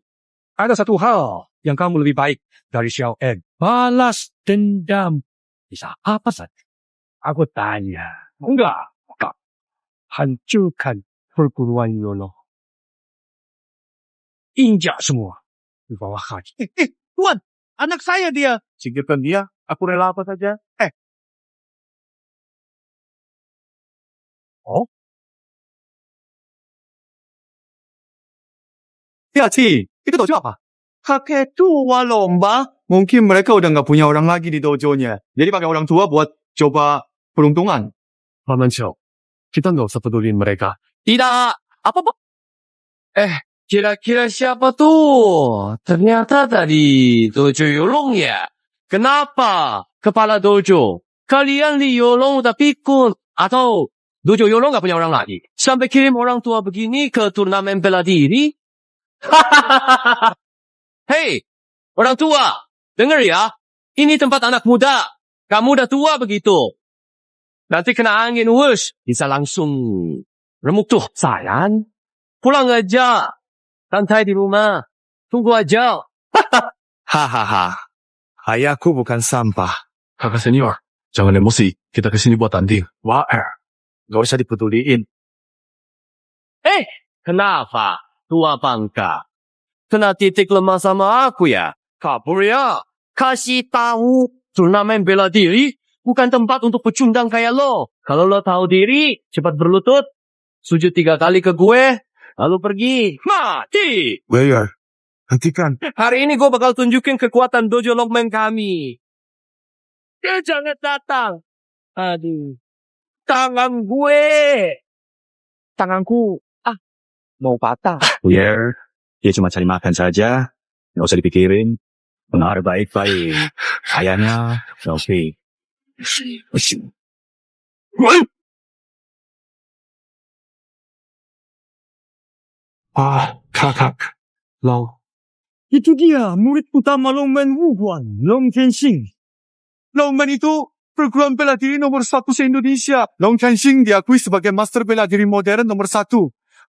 ada satu hal yang kamu lebih baik dari Xiao En. Balas dendam. Bisa apa saja? Aku tanya. Enggak. Hancurkan perguruan Yolong. Injak semua di bawah kaki. Tuan, anak saya dia. Singkirkan dia, aku rela apa saja. Oh? Hati-hati, itu dojo apa? Kakek tua lomba. Mungkin mereka udah nggak punya orang lagi di dojonya. Jadi pakai orang tua buat coba peruntungan. Paman Xiao, kita nggak usah peduliin mereka. Tidak, apa-apa. Kira-kira siapa tuh? Ternyata tadi dojo Yolong ya? Kenapa? Kepala dojo. Kalian di Yolong udah pikun. Atau dojo Yolong gak punya orang lagi? Sampai kirim orang tua begini ke turnamen bela diri? Hei, orang tua. Dengar ya. Ini tempat anak muda. Kamu udah tua begitu. Nanti kena angin wush. Bisa langsung remuk tuh. Sayang. Pulang aja. Santai di rumah. Tunggu aja. Hahaha. Ayahku bukan sampah. Kakak senior, jangan emosi. Kita kesini buat tanding. Gak usah dipeduliin. Kenapa? Tua bangka. Kena titik lemah sama aku ya? Kabur ya? Kasih tahu. Turnamen bela diri bukan tempat untuk pecundang kayak lo. Kalau lo tahu diri, cepat berlutut. Sujud 3 kali ke gue. Lalu pergi. Mati. Wayer, hentikan. Hari ini gue bakal tunjukin kekuatan dojo Longmen kami. Dia jangan datang. Aduh. Tangan gue. Tanganku, mau patah. Wayer, dia cuma cari makan saja. Nggak usah dipikirin. Benar baik-baik. Ayahnya, oke. Kakak. Long. Itu dia, murid utama Longmen Wuguan, Long Tianxing. Longmen itu perguruan bela diri nomor 1 se-Indonesia. Long Tianxing diakui sebagai master bela diri modern nomor 1.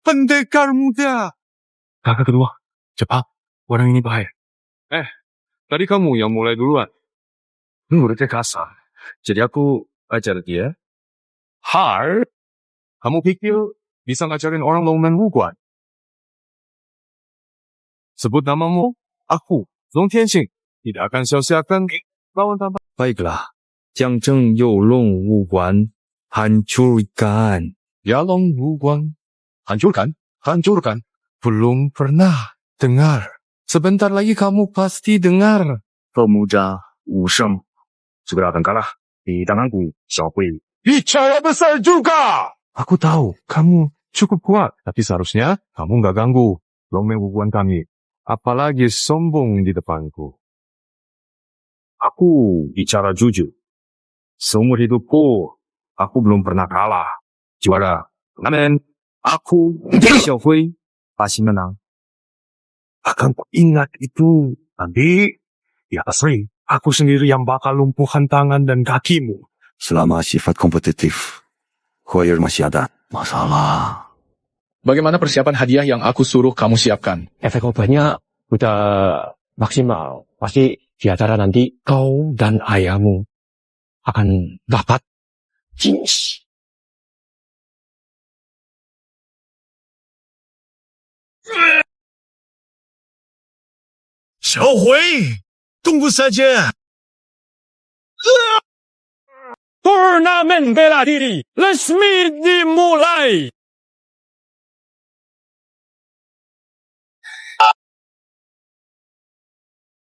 Pendekar muda. Kakak kedua, cepat. Orang ini bahaya. Tadi kamu yang mulai duluan. Muridnya kasar. Jadi aku ajar dia. Har, kamu pikir bisa ngajarin orang Longmen Wuguan? Sebut namamu, aku, Long Tianxing. Tidak akan sia-siakan lawan tanpa. Baiklah. Jiangzheng Youlong Wuguan, hancurkan. Ya Long Wuguan. Hancurkan? Hancurkan. Belum pernah dengar. Sebentar lagi kamu pasti dengar. Pemuda Wu Sheng. Segera akan kalah di tanganku, Xiao Hui. Bicara besar juga. Aku tahu kamu cukup kuat. Tapi seharusnya kamu nggak ganggu Longmen Wuguan kami. Apalagi sombong di depanku. Aku bicara jujur. Seumur hidupku, aku belum pernah kalah. Juara turnamen, aku, Xiao Hui, pasti menang. Akan ku ingat itu. Nanti, di atas ring, aku sendiri yang bakal lumpuhkan tangan dan kakimu. Selama sifat kompetitif, Hoyer masih ada masalah. Bagaimana persiapan hadiah yang aku suruh kamu siapkan? Efek obatnya udah maksimal. Pasti di acara nanti kau dan ayahmu akan dapat jeans. Xiao Hui, tunggu saja. Turnamen bela diri resmi dimulai.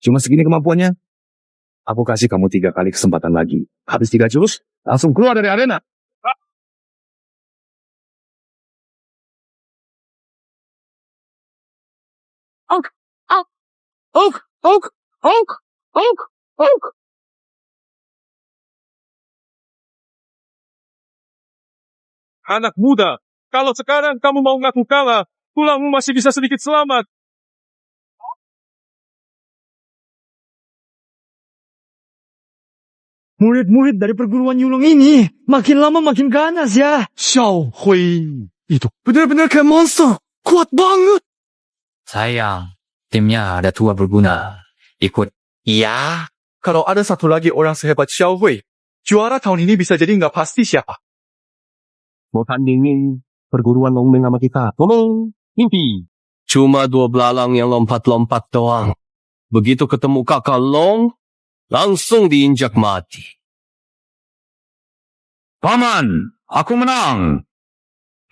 Cuma segini kemampuannya. Aku kasih kamu 3 kali kesempatan lagi. Habis 3 jurus, langsung keluar dari arena. Anak muda, Kalau sekarang kamu mau ngaku kalah, tulangmu masih bisa sedikit selamat. Murid-murid dari perguruan Yulong ini makin lama makin ganas ya. Xiao Hui itu benar-benar kayak monster. Kuat banget. Sayang, timnya ada tua berguna. Ikut. Iya. Kalau ada satu lagi orang sehebat Xiao Hui, juara tahun ini bisa jadi nggak pasti siapa. Mau tandingin perguruan Longmen sama kita. Ngomong, mimpi. Cuma 2 belalang yang lompat-lompat doang. Begitu ketemu kakak Long, langsung diinjak mati. Paman, aku menang.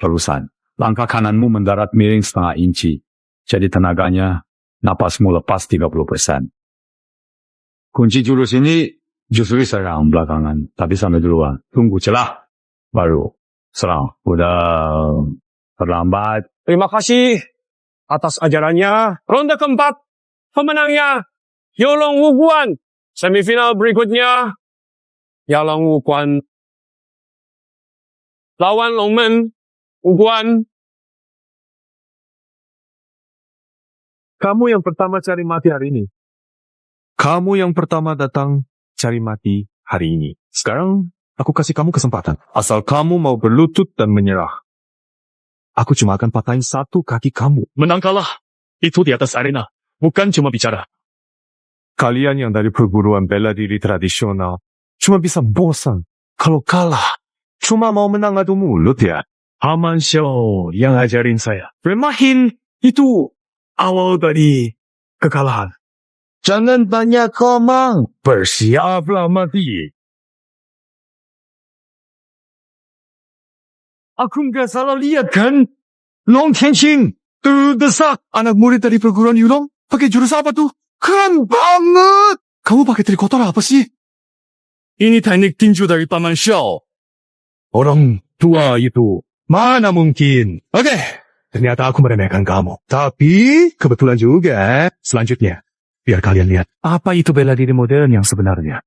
Terusan, langkah kananmu mendarat miring setengah inci. Jadi tenaganya, napasmu lepas 30%. Kunci jurus ini justru serang belakangan. Tapi sampai duluan. Tunggu celah. Baru serang. Udah terlambat. Terima kasih atas ajarannya. Ronde keempat, pemenangnya Yolong Wuguan. Semifinal berikutnya, Yolong Wuguan lawan Longmen Wuguan. Kamu yang pertama cari mati hari ini. Kamu yang pertama datang cari mati hari ini. Sekarang, aku kasih kamu kesempatan. Asal kamu mau berlutut dan menyerah. Aku cuma akan patahin satu kaki kamu. Menang kalah. Itu di atas arena. Bukan cuma bicara. Kalian yang dari perguruan bela diri tradisional cuma bisa bosan. Kalau kalah, cuma mau menang adu mulut ya. Haman Xiao yang ajarin saya. Bermain itu awal dari kekalahan. Jangan banyak ngomong. Bersiaplah mati. Aku nggak salah lihat kan? Long Tianqing terdesak. Anak murid dari perguruan Yulong pakai jurus apa tuh? Keren banget. Kamu pakai trikotor apa sih? Ini teknik tinju dari Paman Xiao. Orang tua itu mana mungkin? Oke, ternyata aku meremehkan kamu. Tapi kebetulan juga. Selanjutnya, biar kalian lihat apa itu bela diri modern yang sebenarnya.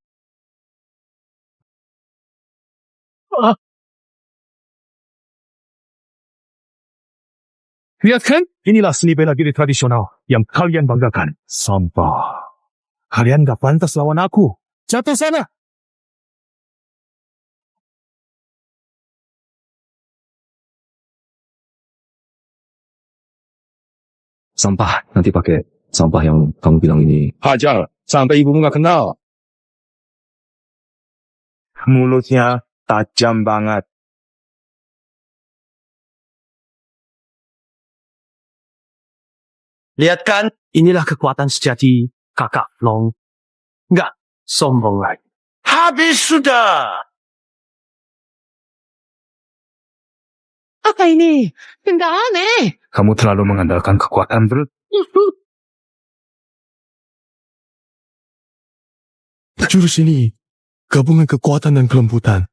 Lihat kan? Inilah seni bela diri tradisional yang kalian banggakan. Sampah. Kalian gak pantas lawan aku. Jatuh sana. Sampah, nanti pakai sampah yang kamu bilang ini. Hajar, sampai ibumu gak kenal. Mulutnya tajam banget. Lihat kan, inilah kekuatan sejati kakak Long. Nggak sombong lagi. Habis sudah. Apa ini? Tidak aneh. Kamu terlalu mengandalkan kekuatan brut. Jurus ini gabungan kekuatan dan kelembutan.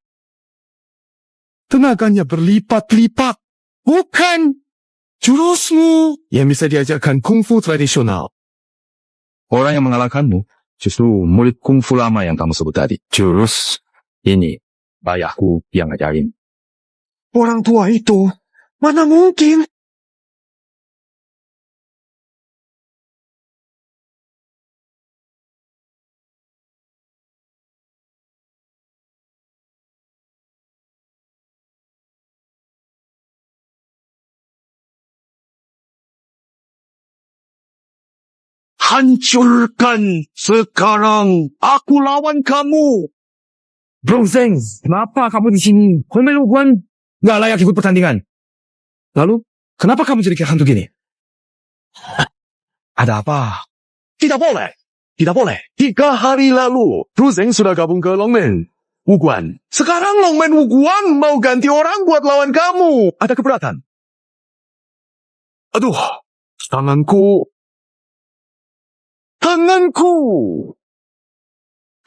Tenaganya berlipat-lipat. Bukan jurusmu yang bisa diajarkan kungfu tradisional. Orang yang mengalahkanmu justru murid kungfu lama yang kamu sebut tadi. Jurus ini ayahku yang ngajarin. Orang tua itu mana mungkin? Hancurkan sekarang. Aku lawan kamu. Bro Zeng, kenapa kamu di sini? Hongmen Wuguan nggak layak ikut pertandingan. Lalu, kenapa kamu jadi kayak hantu gini? Ada apa? Tidak boleh. Tidak boleh. 3 hari lalu, Bro Zeng sudah gabung ke Longmen Wuguan. Sekarang Longmen Wuguan mau ganti orang buat lawan kamu. Ada keberatan? Aduh, tanganku.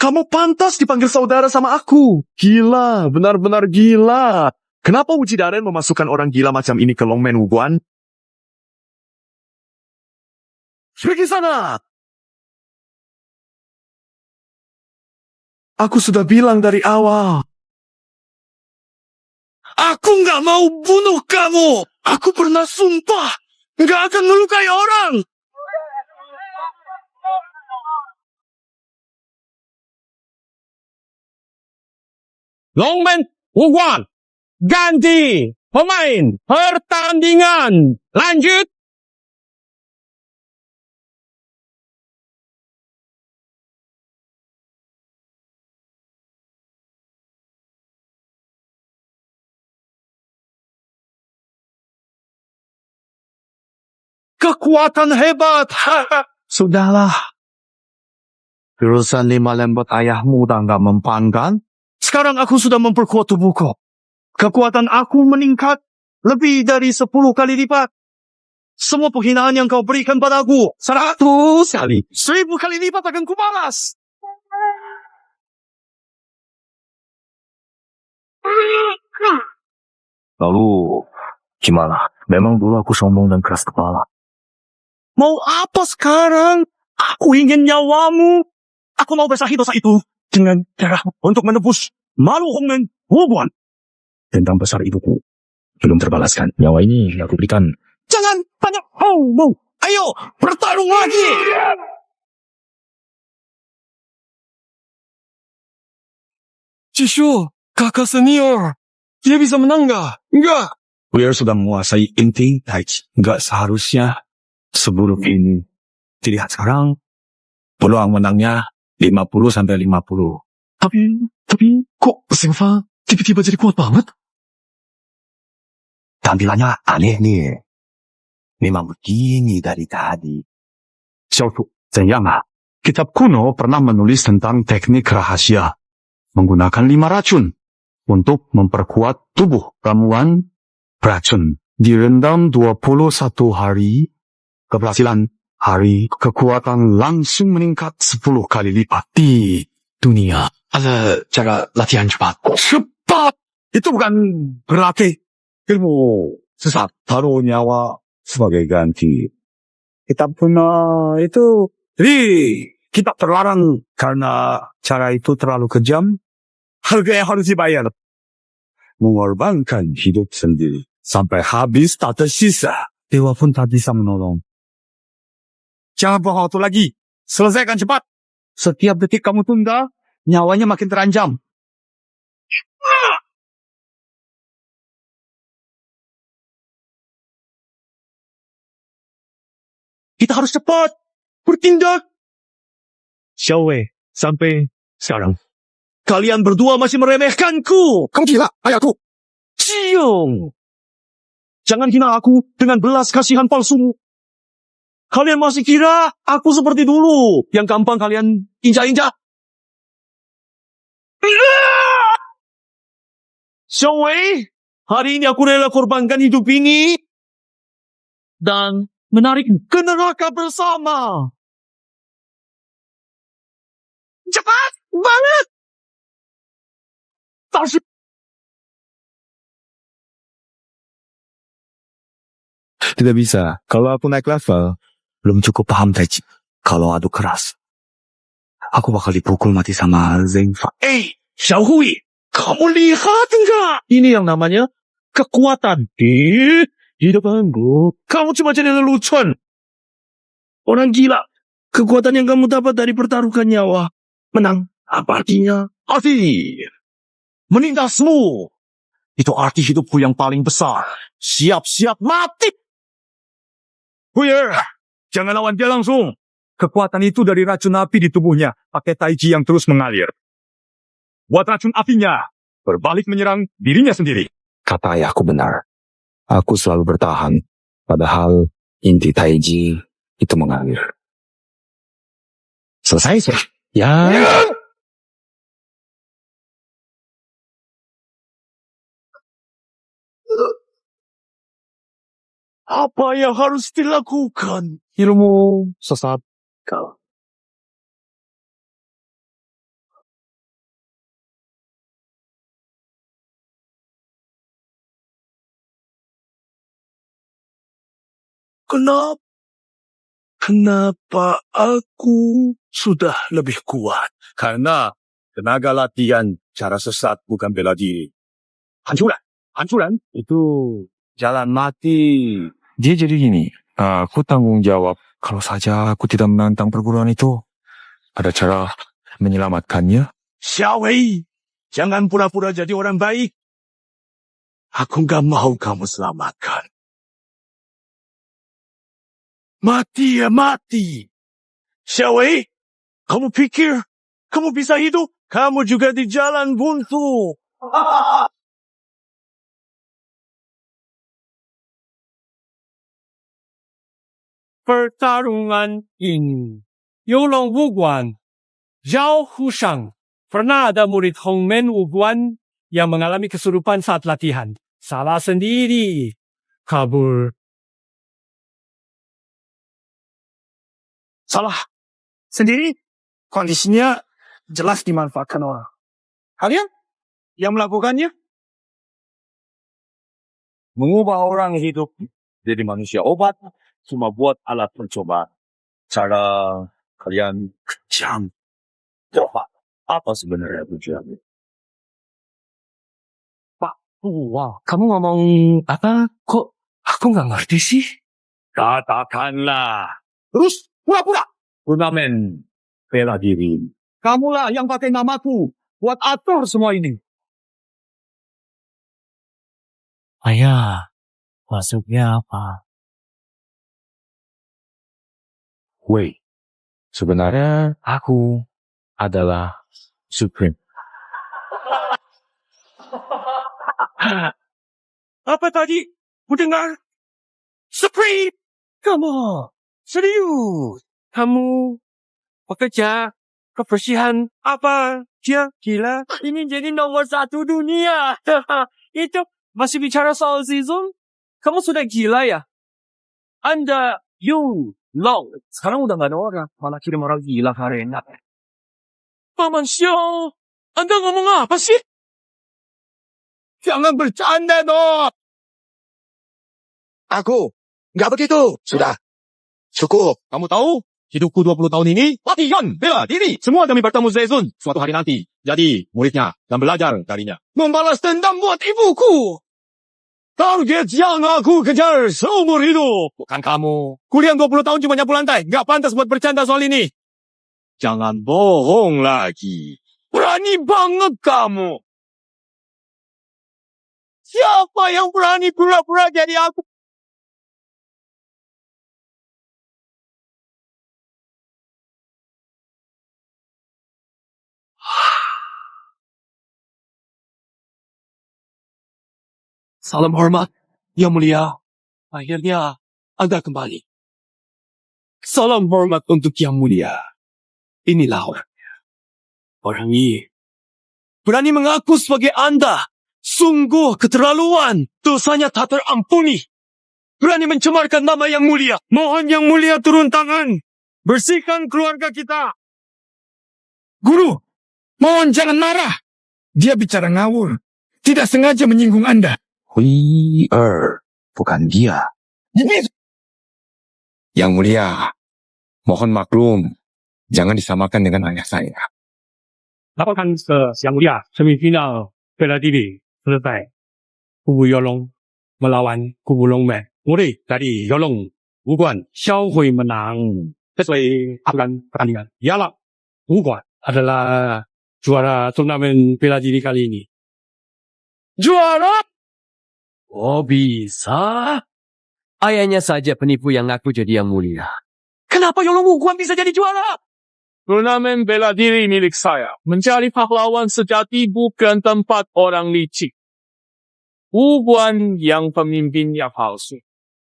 Kamu pantas dipanggil saudara sama aku. Gila, benar-benar gila. Kenapa Uji Daren memasukkan orang gila macam ini ke Longmen Wuguan? Pergi sana! Aku sudah bilang dari awal. Aku nggak mau bunuh kamu. Aku pernah sumpah nggak akan melukai orang. Longman, Wuguan, ganti pemain pertandingan. Lanjut. Kekuatan hebat. Sudahlah. Urusan 5 lembut ayahmu udah nggak mempan kan? Sekarang aku sudah memperkuat tubuhku. Kekuatan aku meningkat lebih dari 10 kali lipat. Semua penghinaan yang kau berikan padaku 100 kali, 1000 kali lipat akan kubalas. Lalu, gimana? Memang dulu aku sombong dan keras kepala. Mau apa sekarang? Aku ingin nyawamu. Aku mau bersahi dosa itu dengan cara untuk menebus malu Hongmen Wuguan. Dendam besar ibuku belum terbalaskan. Nyawa ini aku berikan. Jangan banyak ngomong. Ayo, bertarung lagi. Cishu, kakak senior. Dia bisa menang nggak? Enggak. Weir sudah menguasai inti Taichi. Nggak seharusnya seburuk ini. Dilihat sekarang, peluang menangnya 50-50. Tapi kok Silva tiba-tiba jadi kuat banget? Tampilannya aneh nih. Memang begini dari tadi. Xiaotu, 怎样啊? Kitab kuno pernah menulis tentang teknik rahasia. Menggunakan 5 racun untuk memperkuat tubuh. Ramuan racun direndam 21 hari. Keberhasilan hari kekuatan langsung meningkat 10 kali lipat. Di dunia ada cara latihan cepat. Cepat! Itu bukan berarti ilmu sesat. Taruh nyawa sebagai ganti. Kitab kuno itu, jadi kitab terlarang karena cara itu terlalu kejam. Harga yang harus dibayar. Mengorbankan hidup sendiri. Sampai habis tak tersisa. Dewa pun tak bisa menolong. Jangan buang waktu lagi. Selesaikan cepat. Setiap detik kamu tunda, nyawanya makin terancam. Kita harus cepat bertindak. Xiaowei, sampai sekarang kalian berdua masih meremehkanku. Kamu gila, ayahku. Ciong. Jangan hina aku dengan belas kasihan palsumu. Kalian masih kira aku seperti dulu, yang gampang kalian injak-injak. Xiaowei, hari ini aku rela korbankan hidup ini dan menarik ke neraka bersama. Cepat banget. Tidak bisa. Kalau aku naik level, belum cukup paham Taichi. Kalau adu keras, aku bakal dipukul mati sama Zengfa. Xiao Hui, kamu lihat enggak? Ini yang namanya kekuatan. Di depanku, kamu cuma jadi lelucon. Orang gila. Kekuatan yang kamu dapat dari pertaruhan nyawa. Menang. Apa artinya? Arti menindasmu. Itu arti hidupku yang paling besar. Siap-siap mati. Huyer, jangan lawan dia langsung. Kekuatan itu dari racun api di tubuhnya. Pakai taiji yang terus mengalir. Buat racun apinya berbalik menyerang dirinya sendiri. Kata ayahku benar. Aku selalu bertahan. Padahal inti taiji itu mengalir. Selesai sih. Ya. Apa yang harus dilakukan? Ilmu sesat kau. Kenapa aku sudah lebih kuat? Karena tenaga latihan cara sesat bukan bela diri. Hancuran. hancuran. Itu jalan mati. Dia jadi gini, aku tanggung jawab kalau saja aku tidak menantang perguruan itu. Ada cara menyelamatkannya? Xiaowei, jangan pura-pura jadi orang baik. Aku nggak mau kamu selamatkan. Mati ya mati. Xiaowei, kamu pikir kamu bisa hidup? Kamu juga di jalan buntu. Pertarungan ini. Yolong Wuguan, Zhao Hushang. Pernah ada murid Hongmen Wuguan yang mengalami kesurupan saat latihan. Salah sendiri. Kabur. Salah. Sendiri, kondisinya jelas dimanfaatkan orang. Kalian yang melakukannya? Mengubah orang hidup jadi manusia obat cuma buat alat percobaan. Cara kalian kejam. Coba, apa sebenarnya tujuannya? Pak, wah, kamu ngomong apa? Kok aku nggak ngerti sih? Katakanlah. Terus pura-pura. Turnamen bela diri. Kamulah yang pakai namaku buat atur semua ini. Ayah, maksudnya apa? Wei, sebenarnya aku adalah Supreme. Apa tadi? Ku dengar. Supreme! Kamu, serius? Kamu pekerja kebersihan apa? Dia gila. Ini jadi nomor 1 dunia. Itu masih bicara soal season? Kamu sudah gila ya? Anda, Long. Sekarang udah gak ada orang. Malah kirim orang gila ke arena. Paman Xiao, Anda ngomong apa sih? Jangan bercanda dong. Aku nggak begitu. Sudah. Cukup. Kamu tahu? Hidupku 20 tahun ini latihan bela diri. Semua demi bertemu Zezun suatu hari nanti. Jadi muridnya dan belajar darinya. Membalas dendam buat ibuku. Target yang aku kejar seumur hidup. Bukan kamu. Kuliah 20 tahun cuma nyapu lantai. Nggak pantas buat bercanda soal ini. Jangan bohong lagi. Berani banget kamu. Siapa yang berani pura-pura jadi aku? Salam hormat, Yang Mulia. Akhirnya Anda kembali. Salam hormat untuk Yang Mulia. Inilah orangnya. Orang ini berani mengaku sebagai Anda. Sungguh keterlaluan. Dosanya tak terampuni. Berani mencemarkan nama Yang Mulia. Mohon Yang Mulia turun tangan. Bersihkan keluarga kita. Guru, mohon jangan marah. Dia bicara ngawur. Tidak sengaja menyinggung Anda. Hui bukan dia. Yang Mulia, mohon maklum. Jangan disamakan dengan ayah saya. Laporkan ke Yang Mulia, semifinal bela diri selesai. Kubu Yolong melawan kubu Longmen. Murid dari Yolong, Wuguan, Xiaohui menang. Sesuai aturan pertandingan. Ialah Wuguan adalah juara turnamen bela diri kali ini. Juara? Oh bisa? Ayahnya saja penipu yang ngaku jadi Yang Mulia. Kenapa Yolong Wuguan bisa jadi juara? Turnamen bela diri milik saya. Mencari pahlawan sejati bukan tempat orang licik. Wuguan yang pemimpinnya palsu.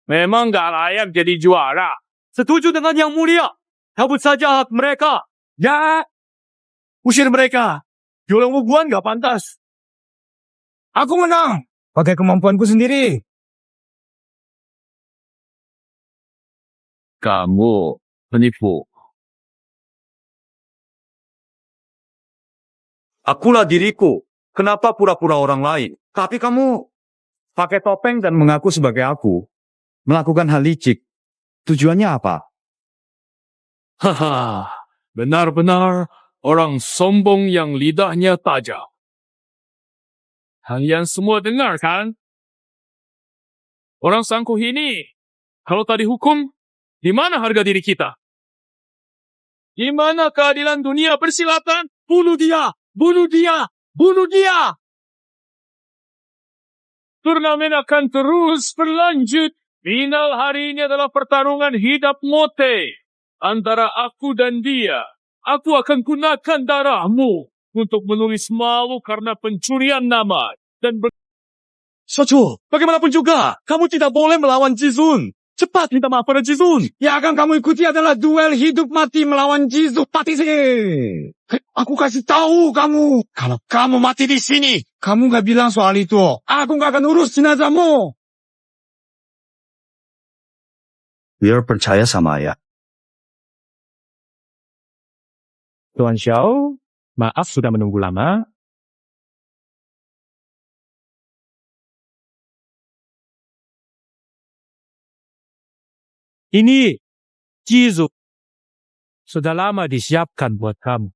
Memang gak layak jadi juara. Setuju dengan Yang Mulia. Cabut saja hak mereka. Ya. Usir mereka. Yolong Wuguan gak pantas. Aku menang. Pakai kemampuanku sendiri. Kamu penipu. Akulah diriku. Kenapa pura-pura orang lain? Tapi kamu pakai topeng dan mengaku sebagai aku. Melakukan hal licik. Tujuannya apa? Haha. Benar-benar orang sombong yang lidahnya tajam. Kalian semua dengar kan? Orang sangkuh ini, kalau tak dihukum, di mana harga diri kita? Di mana keadilan dunia persilatan? Bunuh dia! Bunuh dia! Bunuh dia! Turnamen akan terus berlanjut. Final hari ini adalah pertarungan hidup mati antara aku dan dia. Aku akan gunakan darahmu untuk menulis malu karena pencurian nama dan Sojo, bagaimanapun juga, kamu tidak boleh melawan Jizun. Cepat minta maaf pada Jizun. Yang akan kamu ikuti adalah duel hidup mati melawan Jizun Patise. Aku kasih tahu kamu, kalau kamu mati di sini, kamu gak bilang soal itu. Aku gak akan urus jenazahmu. Biar percaya sama ayah. Tuan Xiao, maaf sudah menunggu lama. Ini Jizu. Sudah lama disiapkan buat kamu.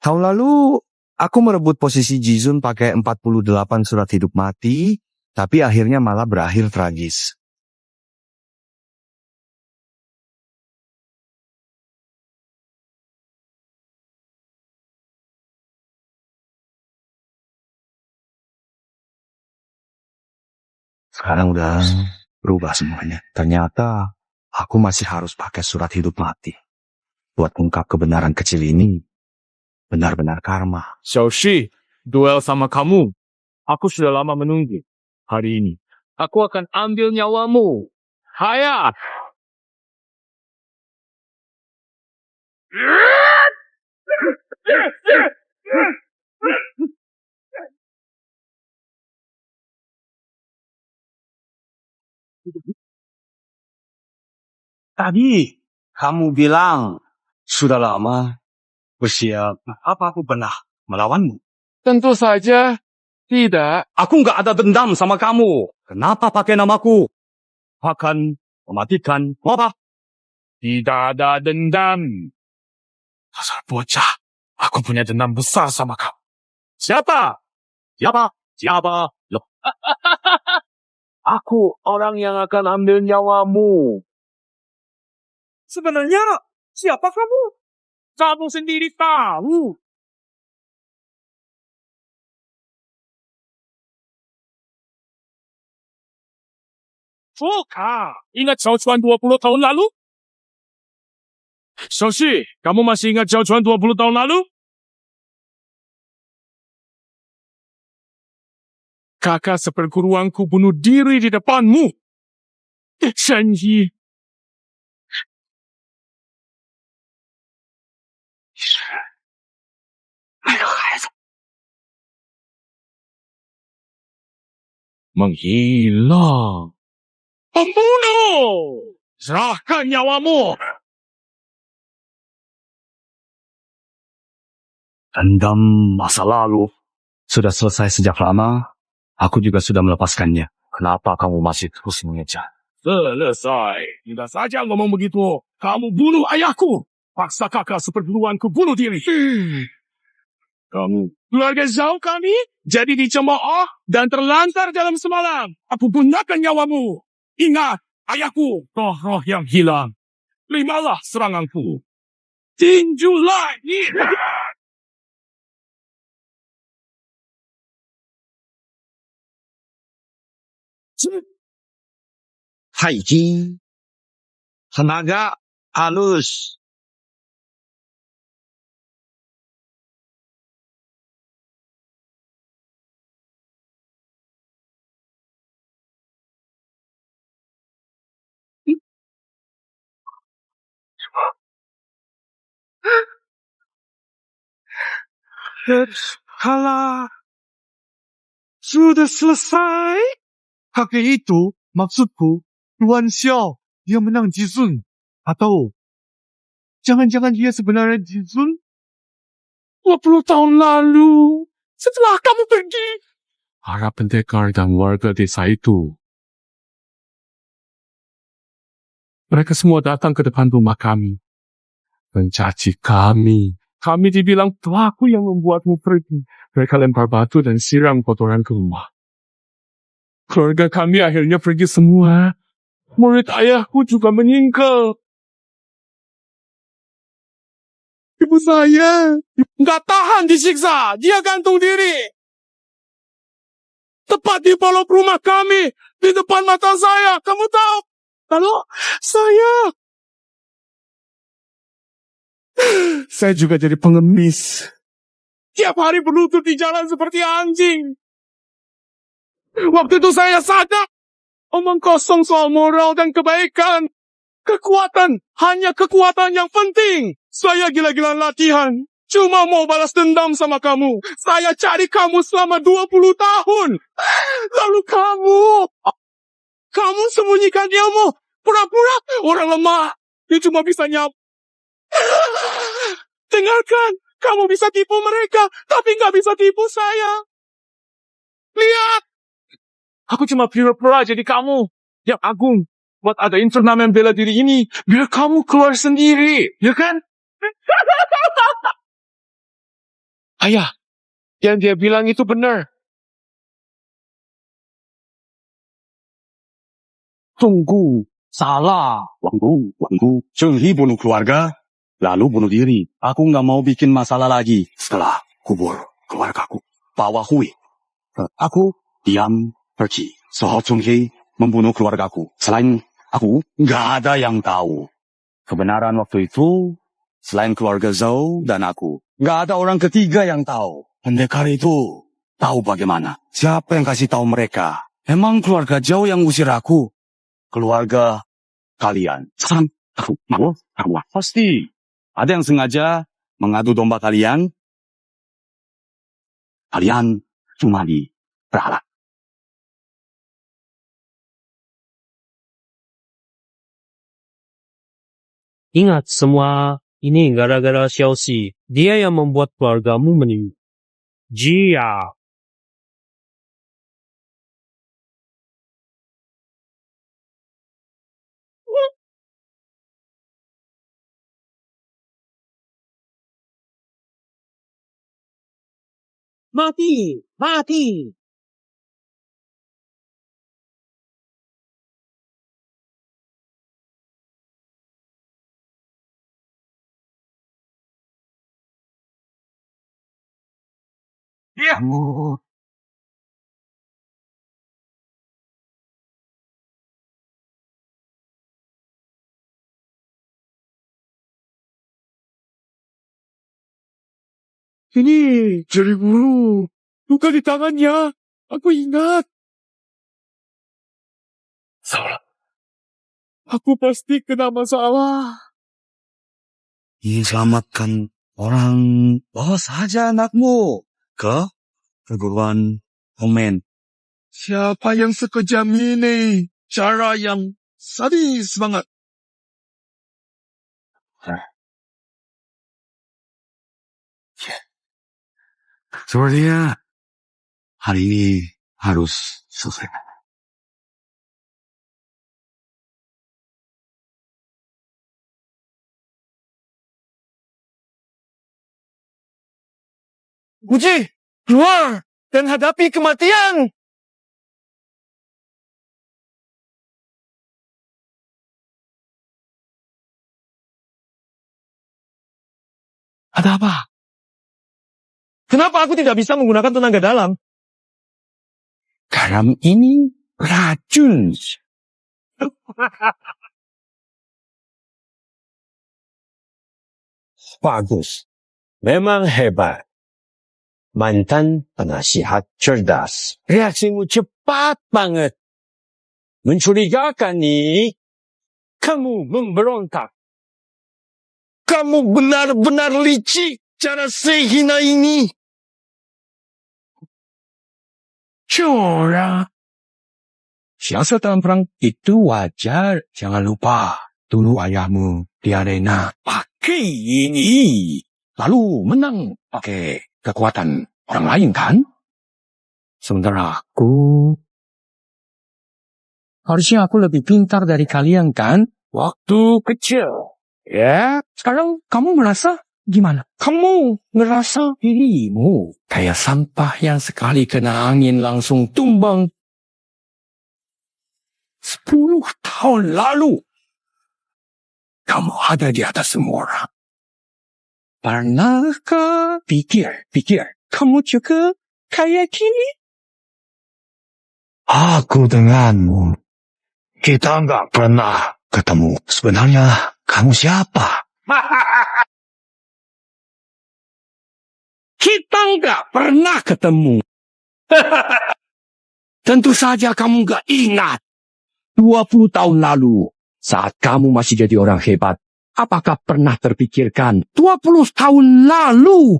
Tahun lalu, aku merebut posisi Jizun pakai 48 surat hidup mati, tapi akhirnya malah berakhir tragis. Sekarang udah berubah semuanya. Ternyata aku masih harus pakai surat hidup mati. Buat ungkap kebenaran kecil ini, benar-benar karma. Xiaoshi, duel sama kamu. Aku sudah lama menunggu. Hari ini, aku akan ambil nyawamu. Hayat! Tadi, kamu bilang, sudah lama bersiap. Apa aku pernah melawanmu? Tentu saja tidak. Aku nggak ada dendam sama kamu. Kenapa pakai namaku? Akan mematikan apa? Tidak ada dendam. Dasar bocah, aku punya dendam besar sama kamu. Siapa? Siapa? Siapa? Loh. Aku orang yang akan ambil nyawamu. Sebenarnya, siapa kamu? Kamu sendiri tahu. Fuka, ingat Zhao Chuan 20 tahun lalu? Xiaoshi, kamu masih ingat Zhao Chuan 20 tahun lalu? Kakak seperguruanku bunuh diri di depanmu. Shen Yi. Menghilang. Pembunuh! Serahkan nyawamu! Dendam masa lalu sudah selesai sejak lama. Aku juga sudah melepaskannya. Kenapa kamu masih terus mengejar? Selesai. Tidak saja ngomong begitu. Kamu bunuh ayahku. Paksa kakak seperguruanku bunuh diri. Kamu keluarga Zhao kami jadi dicemooh dan terlantar dalam semalam. Aku gunakan nyawamu. Ingat, ayahku, roh-roh yang hilang. Terimalah seranganku. Tinju lagi. 太极 tenaga halus. Halah, sudah selesai. Kakek itu, maksudku, Tuan Xiao, dia menang Jizun. Atau, jangan-jangan dia sebenarnya Jizun? 20 tahun lalu, setelah kamu pergi. Para pendekar dan warga desa itu. Mereka semua datang ke depan rumah kami. mencaci kami. Kami dibilang pelaku yang membuatmu pergi. Mereka lempar batu dan siram kotoran ke rumah. Keluarga kami akhirnya pergi semua. Murid ayahku juga meninggal. Ibu saya nggak tahan disiksa. Dia gantung diri. Tepat di balok rumah kami. Di depan mata saya. Kamu tahu? Lalu saya juga jadi pengemis. Tiap hari berlutut di jalan seperti anjing. Waktu itu saya sadar. Omong kosong soal moral dan kebaikan. Kekuatan. Hanya kekuatan yang penting. Saya gila-gilaan latihan. Cuma mau balas dendam sama kamu. Saya cari kamu selama 20 tahun. Lalu kamu sembunyikan ilmu. Pura-pura orang lemah. Dia cuma bisa nyap. Dengarkan. Kamu bisa tipu mereka. Tapi nggak bisa tipu saya. Lihat. Aku cuma pura-pura jadi kamu. Yang agung. Buat adain turnamen bela diri ini. Biar kamu keluar sendiri. Ya kan? Ayah. Yang dia bilang itu benar. Tunggu. Salah. Wanggu. Cenghi bunuh keluarga. Lalu bunuh diri. Aku nggak mau bikin masalah lagi. Setelah kubur keluargaku. Bawa Hui. Aku diam pergi. Soal Cenghi membunuh keluargaku. Selain aku, nggak ada yang tahu. Kebenaran waktu itu, selain keluarga Zhou dan aku, nggak ada orang ketiga yang tahu. Pendekar itu tahu bagaimana. Siapa yang kasih tahu mereka? Emang keluarga Zhou yang usir aku? Keluarga kalian. Aku mau. Pasti. Ada yang sengaja mengadu domba kalian. Kalian cuma diperalat. Ingat semua ini gara-gara Xiaoxi. Dia yang membuat keluargamu meninggal. Jia. Mati. Kamu. Ini jari bulu. Luka di tangannya. Aku ingat. Salah. Aku pasti kena masalah. Ingin selamatkan orang, bawa saja anakmu ke perguruan Hongmen. Siapa yang sekejam ini? Cara yang sadis banget. Sepertinya hari ini harus selesai. Guji, keluar dan hadapi kematian. Ada apa? Kenapa aku tidak bisa menggunakan tenaga dalam? Garam ini racun. Bagus. Memang hebat. Mantan penasihat cerdas. Reaksimu cepat banget. Mencurigakan nih. Kamu memberontak. Kamu benar-benar licik cara sehina ini. Curang. Siasat dalam perang itu wajar. Jangan lupa. Dulu ayahmu di arena pakai ini. Lalu menang pakai kekuatan orang lain kan? Sementara aku... Harusnya aku lebih pintar dari kalian kan? Waktu kecil. Ya, sekarang kamu merasa gimana? Kamu ngerasa dirimu kayak sampah yang sekali kena angin langsung tumbang. 10 tahun lalu, kamu ada di atas semua orang. Pernahkah pikir kamu juga kayak gini? Aku denganmu. Kita nggak pernah ketemu. Sebenarnya kamu siapa? Kita nggak pernah ketemu. Tentu saja kamu nggak ingat. 20 tahun lalu, saat kamu masih jadi orang hebat, apakah pernah terpikirkan 20 tahun lalu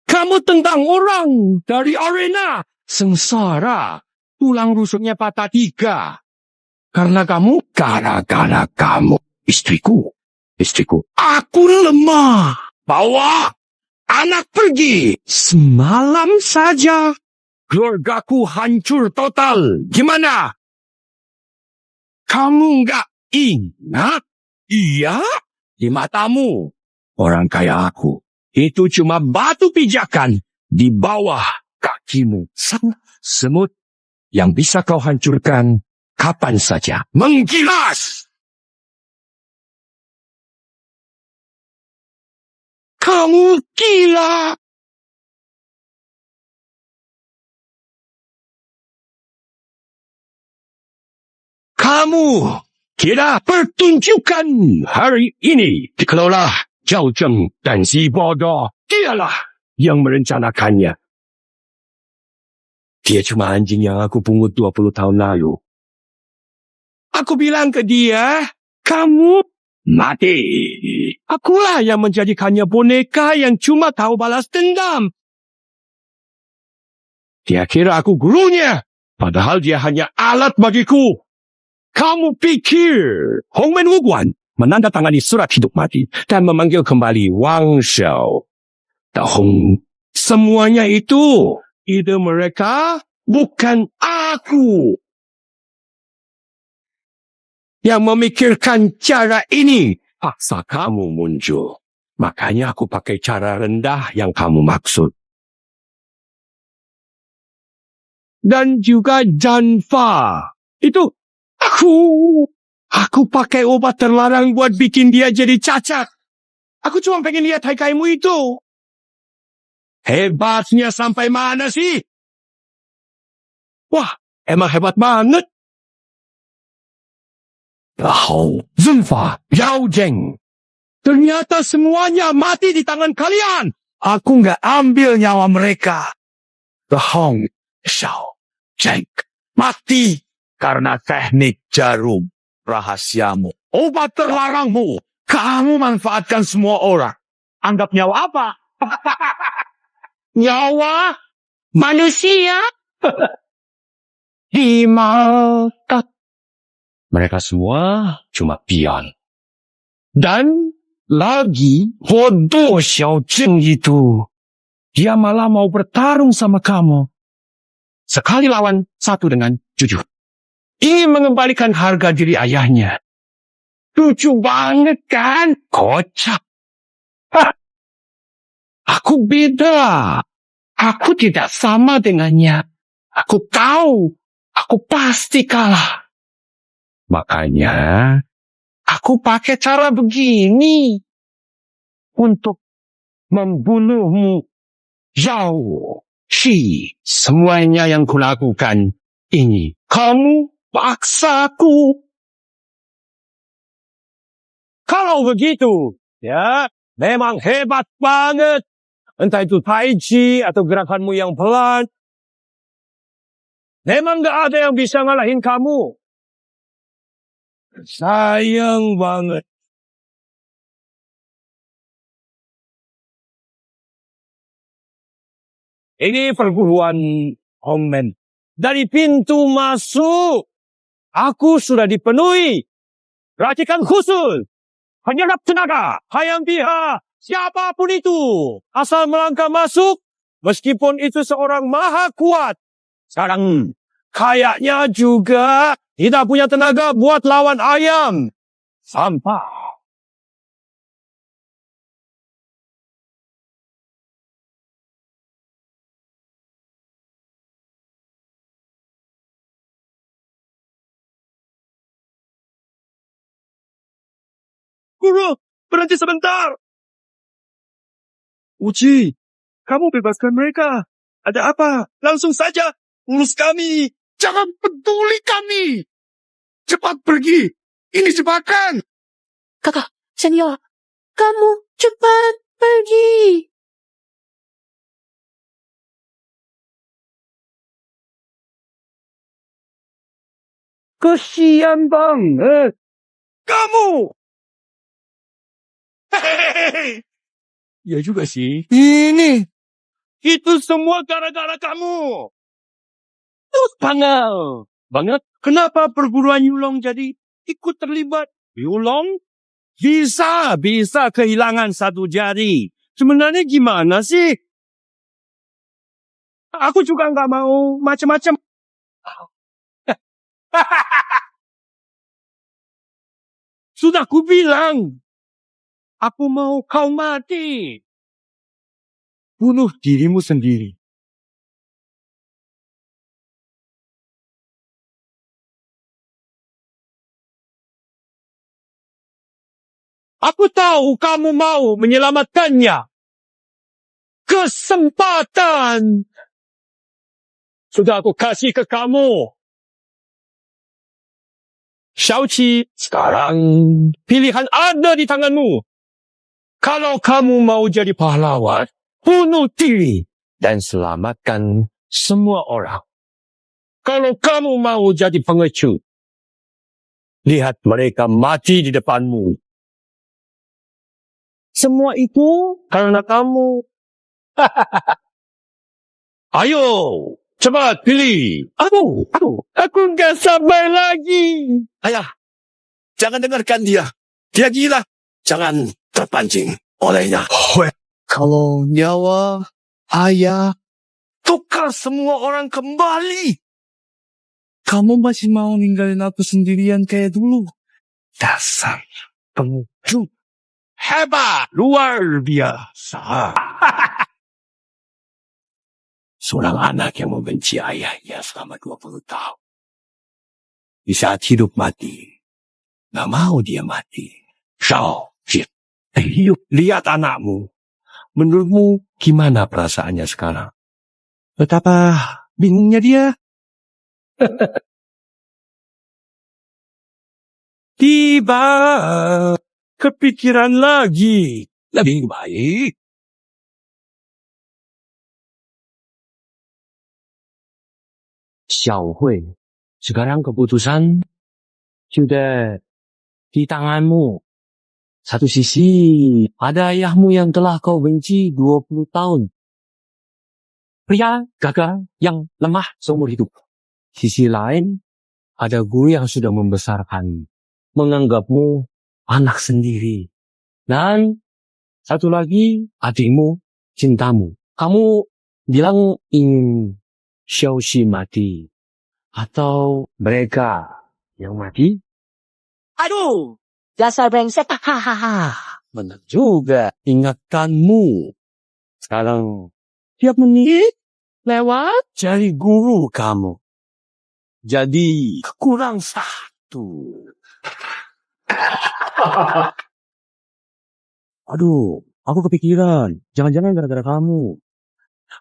kamu tendang orang dari arena sengsara, tulang rusuknya patah 3. Karena kamu, gara-gara kamu, istriku, aku lemah, bawa anak pergi, semalam saja, keluargaku hancur total, gimana? Kamu nggak ingat? Iya, di matamu, orang kayak aku, itu cuma batu pijakan di bawah kakimu. Semut yang bisa kau hancurkan kapan saja. Menggilas! Kamu gila! Kamu kira pertunjukan hari ini dikelola Zhao Zheng dan si bodoh. Dialah yang merencanakannya. Dia cuma anjing yang aku pungut 20 tahun lalu. Aku bilang ke dia, kamu mati. Akulah yang menjadikannya boneka yang cuma tahu balas dendam. Dia kira aku gurunya, padahal dia hanya alat bagiku. Kamu pikir Hongmen Wuguan menandatangani surat hidup mati dan memanggil kembali Wang Shao. Tahun semuanya itu ide mereka, bukan aku. Yang memikirkan cara ini, paksa kamu muncul. Makanya aku pakai cara rendah yang kamu maksud. Dan juga Janfa. Itu Aku pakai obat terlarang buat bikin dia jadi cacat. Aku cuma pengen lihat haikaimu itu. Hebatnya sampai mana sih? Wah, emang hebat banget. Lahou, Zunfa, Yao Zheng. Ternyata semuanya mati di tangan kalian. Aku nggak ambil nyawa mereka. Lahou, Xiao, Zheng mati. Karena teknik jarum rahasiamu. Obat terlarangmu. Kamu manfaatkan semua orang. Anggap nyawa apa? Nyawa manusia. Di mata. Mereka semua cuma pion. Dan lagi bodoh Xiao Zheng itu. Dia malah mau bertarung sama kamu. Sekali lawan 1 dengan jujur. Ingin mengembalikan harga diri ayahnya. Lucu banget kan? Kocak. Hah. Aku beda. Aku tidak sama dengannya. Aku tahu. Aku pasti kalah. Makanya, aku pakai cara begini. Untuk membunuhmu. Zhao Shi. Semuanya yang kulakukan ini. Kamu paksaku. Kalau begitu, ya, memang hebat banget. Entah itu Tai Chi atau gerakanmu yang pelan. Memang gak ada yang bisa ngalahin kamu. Sayang banget. Ini perguruan Hongmen. Dari pintu masuk, aku sudah dipenuhi. Racikan khusus, penyerap tenaga, hayam biha, siapapun itu. Asal melangkah masuk, meskipun itu seorang maha kuat. Sekarang, kayaknya juga tidak punya tenaga buat lawan ayam. Sampah. Guru, berhenti sebentar. Uci, kamu bebaskan mereka. Ada apa? Langsung saja urus kami. Jangan peduli kami. Cepat pergi. Ini jebakan. Kakak, senior, kamu cepat pergi. Kesian banget. Kamu! Hehehe. Ya juga sih. Ini. Itu semua gara-gara kamu. Terus banget. Kenapa perguruan Yulong jadi ikut terlibat? Yulong bisa kehilangan satu jari. Sebenarnya gimana sih? Aku juga nggak mau macam-macam. Sudah kubilang. Aku mau kau mati. Bunuh dirimu sendiri. Aku tahu kamu mau menyelamatkannya. Kesempatan. Sudah aku kasih ke kamu. Xiaoqi, sekarang pilihan ada di tanganmu. Kalau kamu mau jadi pahlawan, bunuh diri dan selamatkan semua orang. Kalau kamu mau jadi pengecut, lihat mereka mati di depanmu. Semua itu karena kamu. Ayo, cepat pilih. Aku nggak sabar lagi. Ayah, jangan dengarkan dia. Dia gila. Jangan terpancing olehnya. Kalau nyawa ayah, tukar semua orang kembali. Kamu masih mau ninggalin aku sendirian kayak dulu? Dasar pengecut. Hebat, luar biasa. Seorang anak yang membenci ayahnya selama 20 tahun. Di saat hidup mati, gak mau dia mati. Xiaoqi, yuk lihat anakmu. Menurutmu gimana perasaannya sekarang? Betapa bingungnya dia. Tiba kepikiran lagi. Lebih baik. Xiaohui, sekarang keputusan sudah di tanganmu. Satu sisi, ada ayahmu yang telah kau benci 20 tahun. Pria gagal yang lemah seumur hidup. Sisi lain, ada guru yang sudah membesarkan, menganggapmu anak sendiri. Dan satu lagi, adikmu, cintamu. Kamu bilang ingin Xiaoxi mati. Atau mereka yang mati? Aduh, dasar brengsek. Hahaha. Benar juga ingatanmu. Sekarang tiap menit lewat cari guru kamu. Jadi kurang satu. Aduh, aku kepikiran. Jangan-jangan gara-gara kamu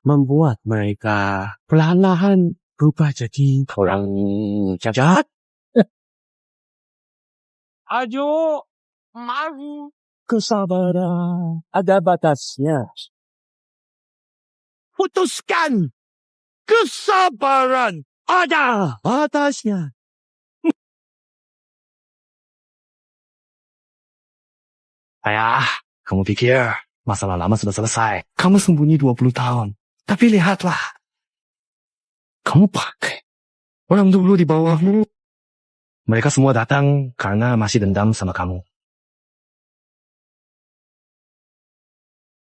membuat mereka perlahan-lahan berubah jadi orang cacat. Ajo, malu. Kesabaran ada batasnya. Putuskan. Kesabaran ada batasnya. Ayah, kamu pikir masalah lama sudah selesai. Kamu sembunyi 20 tahun. Tapi lihatlah. Kamu pakai orang dulu di bawahmu. Mereka semua datang karena masih dendam sama kamu.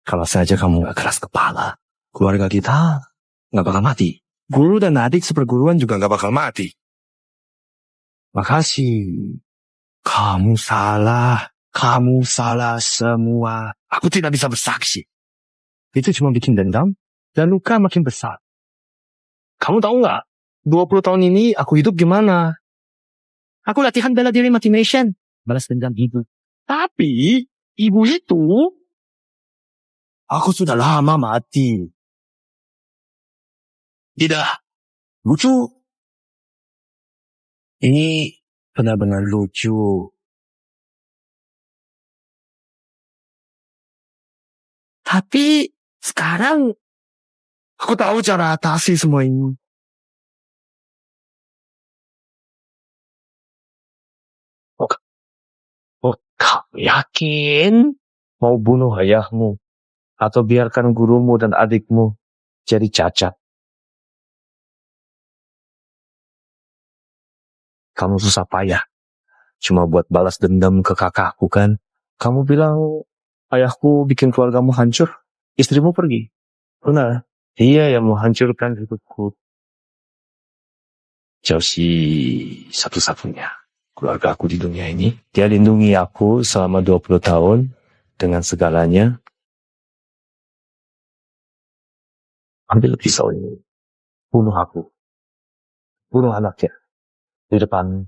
Kalau saja kamu gak keras kepala, keluarga kita gak bakal mati. Guru dan adik seperguruan juga gak bakal mati. Makasih. Kamu salah semua. Aku tidak bisa bersaksi. Itu cuma bikin dendam dan luka makin besar. Kamu tahu nggak? 20 tahun ini aku hidup gimana? Aku latihan bela diri motivation. Balas dendam ibu. Tapi ibu itu, aku sudah lama mati. Tidak lucu. Ini benar-benar lucu. Tapi sekarang aku tahu cara atasi semua ini. Kau yakin mau bunuh ayahmu? Atau biarkan gurumu dan adikmu jadi cacat? Kamu susah payah. Cuma buat balas dendam ke kakakku kan? Kamu bilang ayahku bikin keluargamu hancur? Istrimu pergi. Benar. Dia yang menghancurkan hidupku. Chelsea satu-satunya keluarga aku di dunia ini. Dia lindungi aku selama 20 tahun dengan segalanya. Ambil pisau ini. Bunuh aku. Bunuh anaknya. Di depan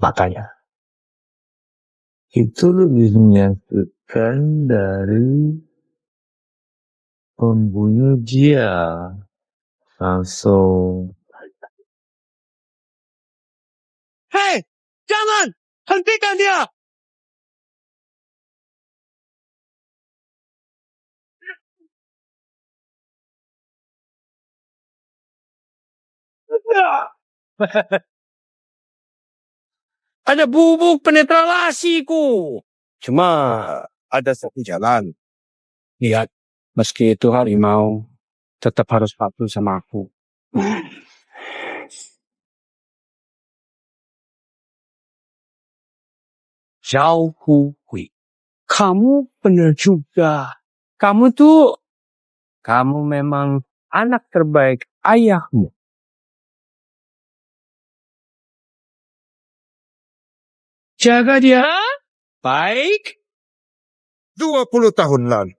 matanya. Itu lebih menyakitkan dari pembunuh dia. Langsung. Hei, jangan! Hentikan dia! Ada bubuk penetralasiku. Cuma ada satu jalan. Lihat, meski itu harimau, tetap harus patuh sama aku. Zhao Hui, kamu benar juga. Kamu memang anak terbaik ayahmu. Jaga dia. Baik. 20 tahun lalu.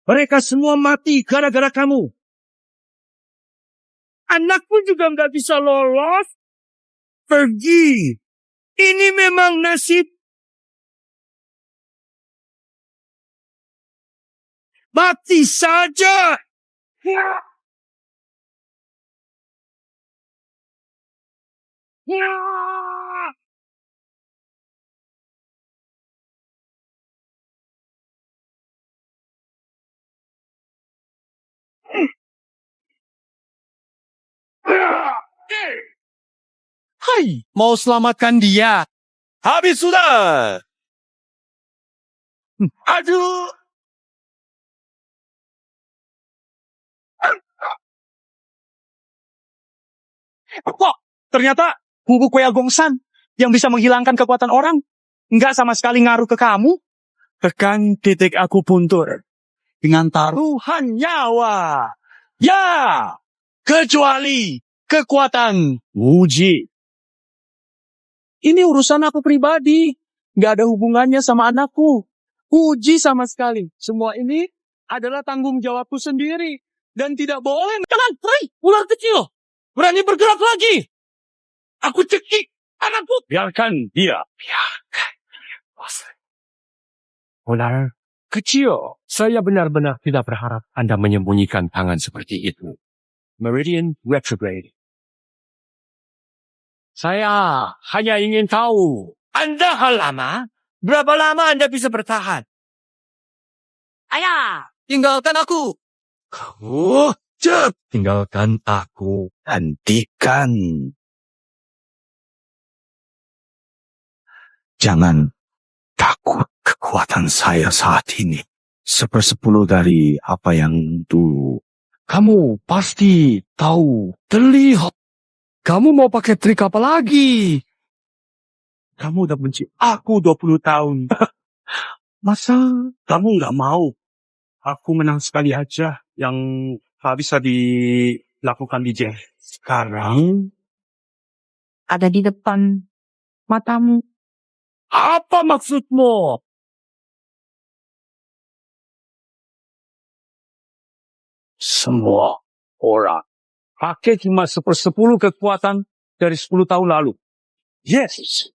Mereka semua mati gara-gara kamu. Anakku juga nggak bisa lolos. Pergi. Ini memang nasib. Mati saja. Hai, mau selamatkan dia. Habis sudah. Aduh. Kok ternyata bubuk Kuya Gongsan yang bisa menghilangkan kekuatan orang nggak sama sekali ngaruh ke kamu? Tekan titik aku puntur dengan taruhan nyawa. Ya, kecuali kekuatan Wuji. Ini urusan aku pribadi, nggak ada hubungannya sama anakku. Wuji sama sekali. Semua ini adalah tanggung jawabku sendiri dan tidak boleh. Jangan, hei, ular kecil. Berani bergerak lagi. Aku cekik anakku. Biarkan dia. Ular kecil. Saya benar-benar tidak berharap Anda menyembunyikan tangan seperti itu. Meridian Retrograde. Saya hanya ingin tahu. Anda hal lama? Berapa lama Anda bisa bertahan? Ayah, Tinggalkan aku. Kamu, tinggalkan aku. Hentikan. Jangan takut kekuatan saya saat ini. 1/10 dari apa yang dulu. Kamu pasti tahu. Terlihat. Kamu mau pakai trik apa lagi? Kamu udah benci aku 20 tahun. Masa kamu nggak mau? Aku menang sekali aja yang gak bisa dilakukan di Jeng. Sekarang ada di depan matamu. apa maksudmu? Semua orang pakai cuma 1/10 kekuatan dari 10 tahun lalu. Yes.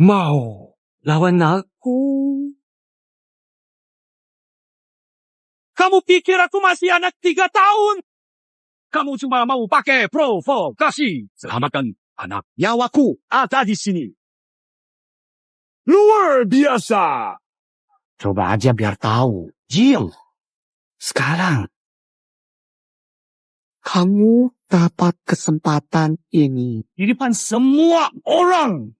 Mau lawan aku? Kamu pikir aku masih anak 3 tahun? Kamu cuma mau pakai provokasi. Selamatkan anak nyawaku ada di sini. Luar biasa. Coba aja biar tahu. Jim, sekarang kamu dapat kesempatan ini di depan semua orang.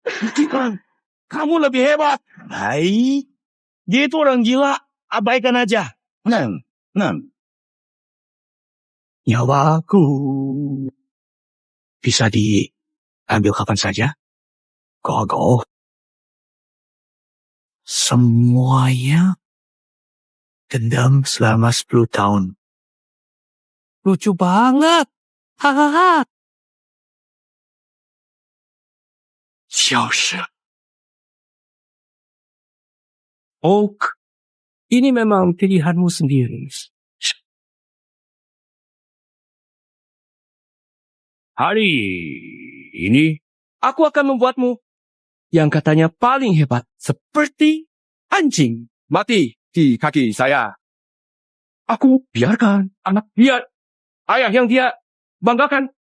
Buktikan kamu lebih hebat. Baik. Dia itu orang gila. Abaikan aja. Nang. Nyawaku bisa diambil kapan saja. Go. Semuanya dendam selama 10 tahun. Lucu banget. Hahaha. 消失。Oak, ini memang pilihanmu sendiri. Hari ini aku akan membuatmu yang katanya paling hebat seperti anjing mati di kaki saya. Aku biarkan anak dia, ayah yang dia banggakan.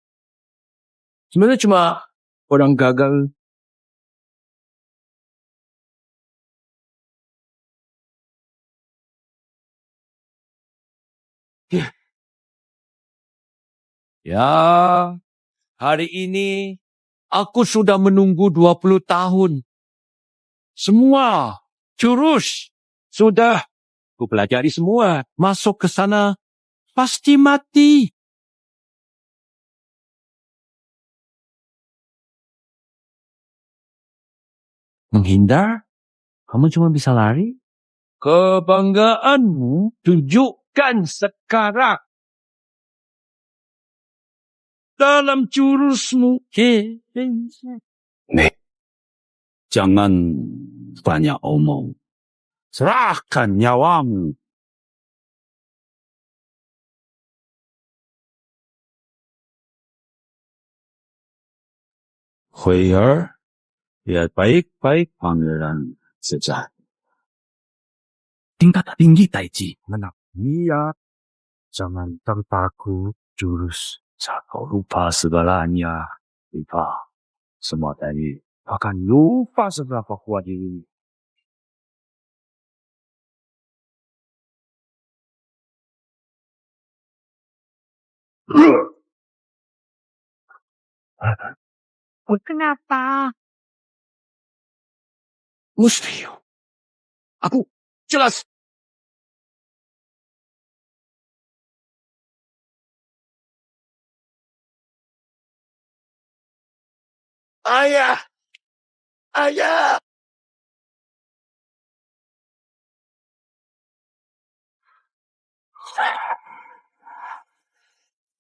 Sebenarnya cuma orang gagal. Ya, hari ini aku sudah menunggu 20 tahun. Semua jurus sudah kupelajari semua. Masuk ke sana pasti mati. Menghindar? Kamu cuma bisa lari? Kebanggaanmu tunjukkan sekarang. Dalam jurusmu. Nih, jangan banyak omong. Serahkan nyawamu. Huier, lihat baik-baik pangeran sejati. Tingkat tinggi Taiji. Menang. Iya. Jangan terpaku jurus. Kau lupa segalanya. Lupa semua tadi. Bahkan lupa seberapa kuat diri. Kenapa? Mustahil. Aku jelas. Ayah.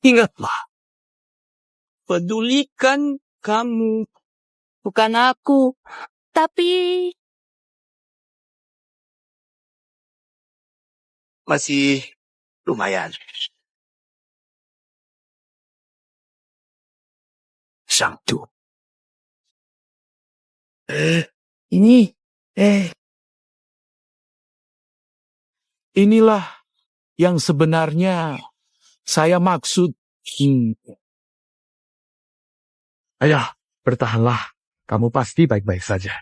Ingatlah. Pedulikan kamu. Bukan aku. Tapi Masih lumayan. Sangtu. Inilah yang sebenarnya saya maksud. Ayah, bertahanlah. Kamu pasti baik-baik saja.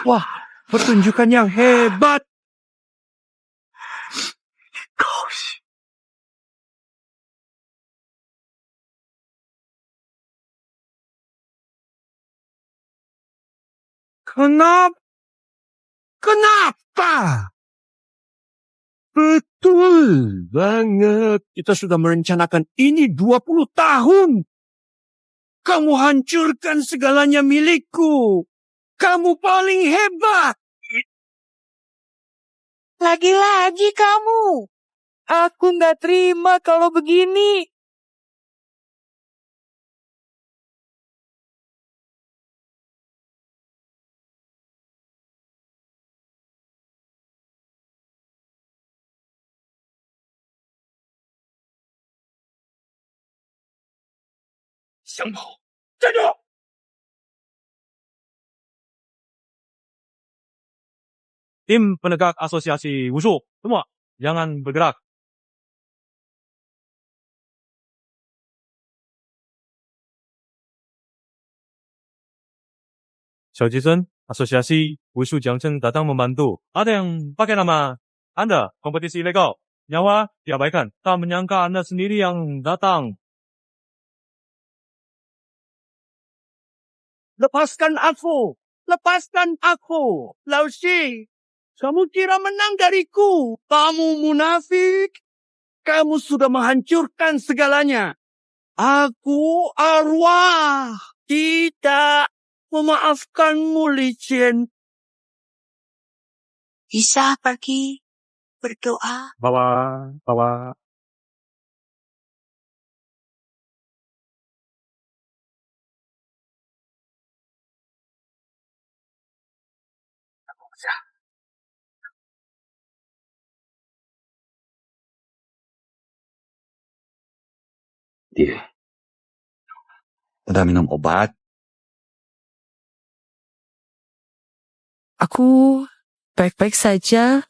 Wah, pertunjukan yang hebat. Kenapa? Betul banget. Kita sudah merencanakan ini 20 tahun. Kamu hancurkan segalanya milikku. Kamu paling hebat. Lagi-lagi kamu. Aku nggak terima kalau begini. 想跑，站住！ Tim penegak asosiasi wushu, semua jangan bergerak. Xiao Jisen, asosiasi wushu Jiangchen datang membantu. Ada yang pakai nama Anda, kompetisi ilegal. Nyawa diabaikan. Tak menyangka Anda sendiri yang datang. Lepaskan aku! Lepaskan aku! Lao Shi! Kamu kira menang dariku? Kamu munafik! Kamu sudah menghancurkan segalanya. Aku arwah. Tidak memaafkanmu, Li Qian. Bisa pergi berdoa. Bawa. Dia udah minum obat. Aku baik-baik saja.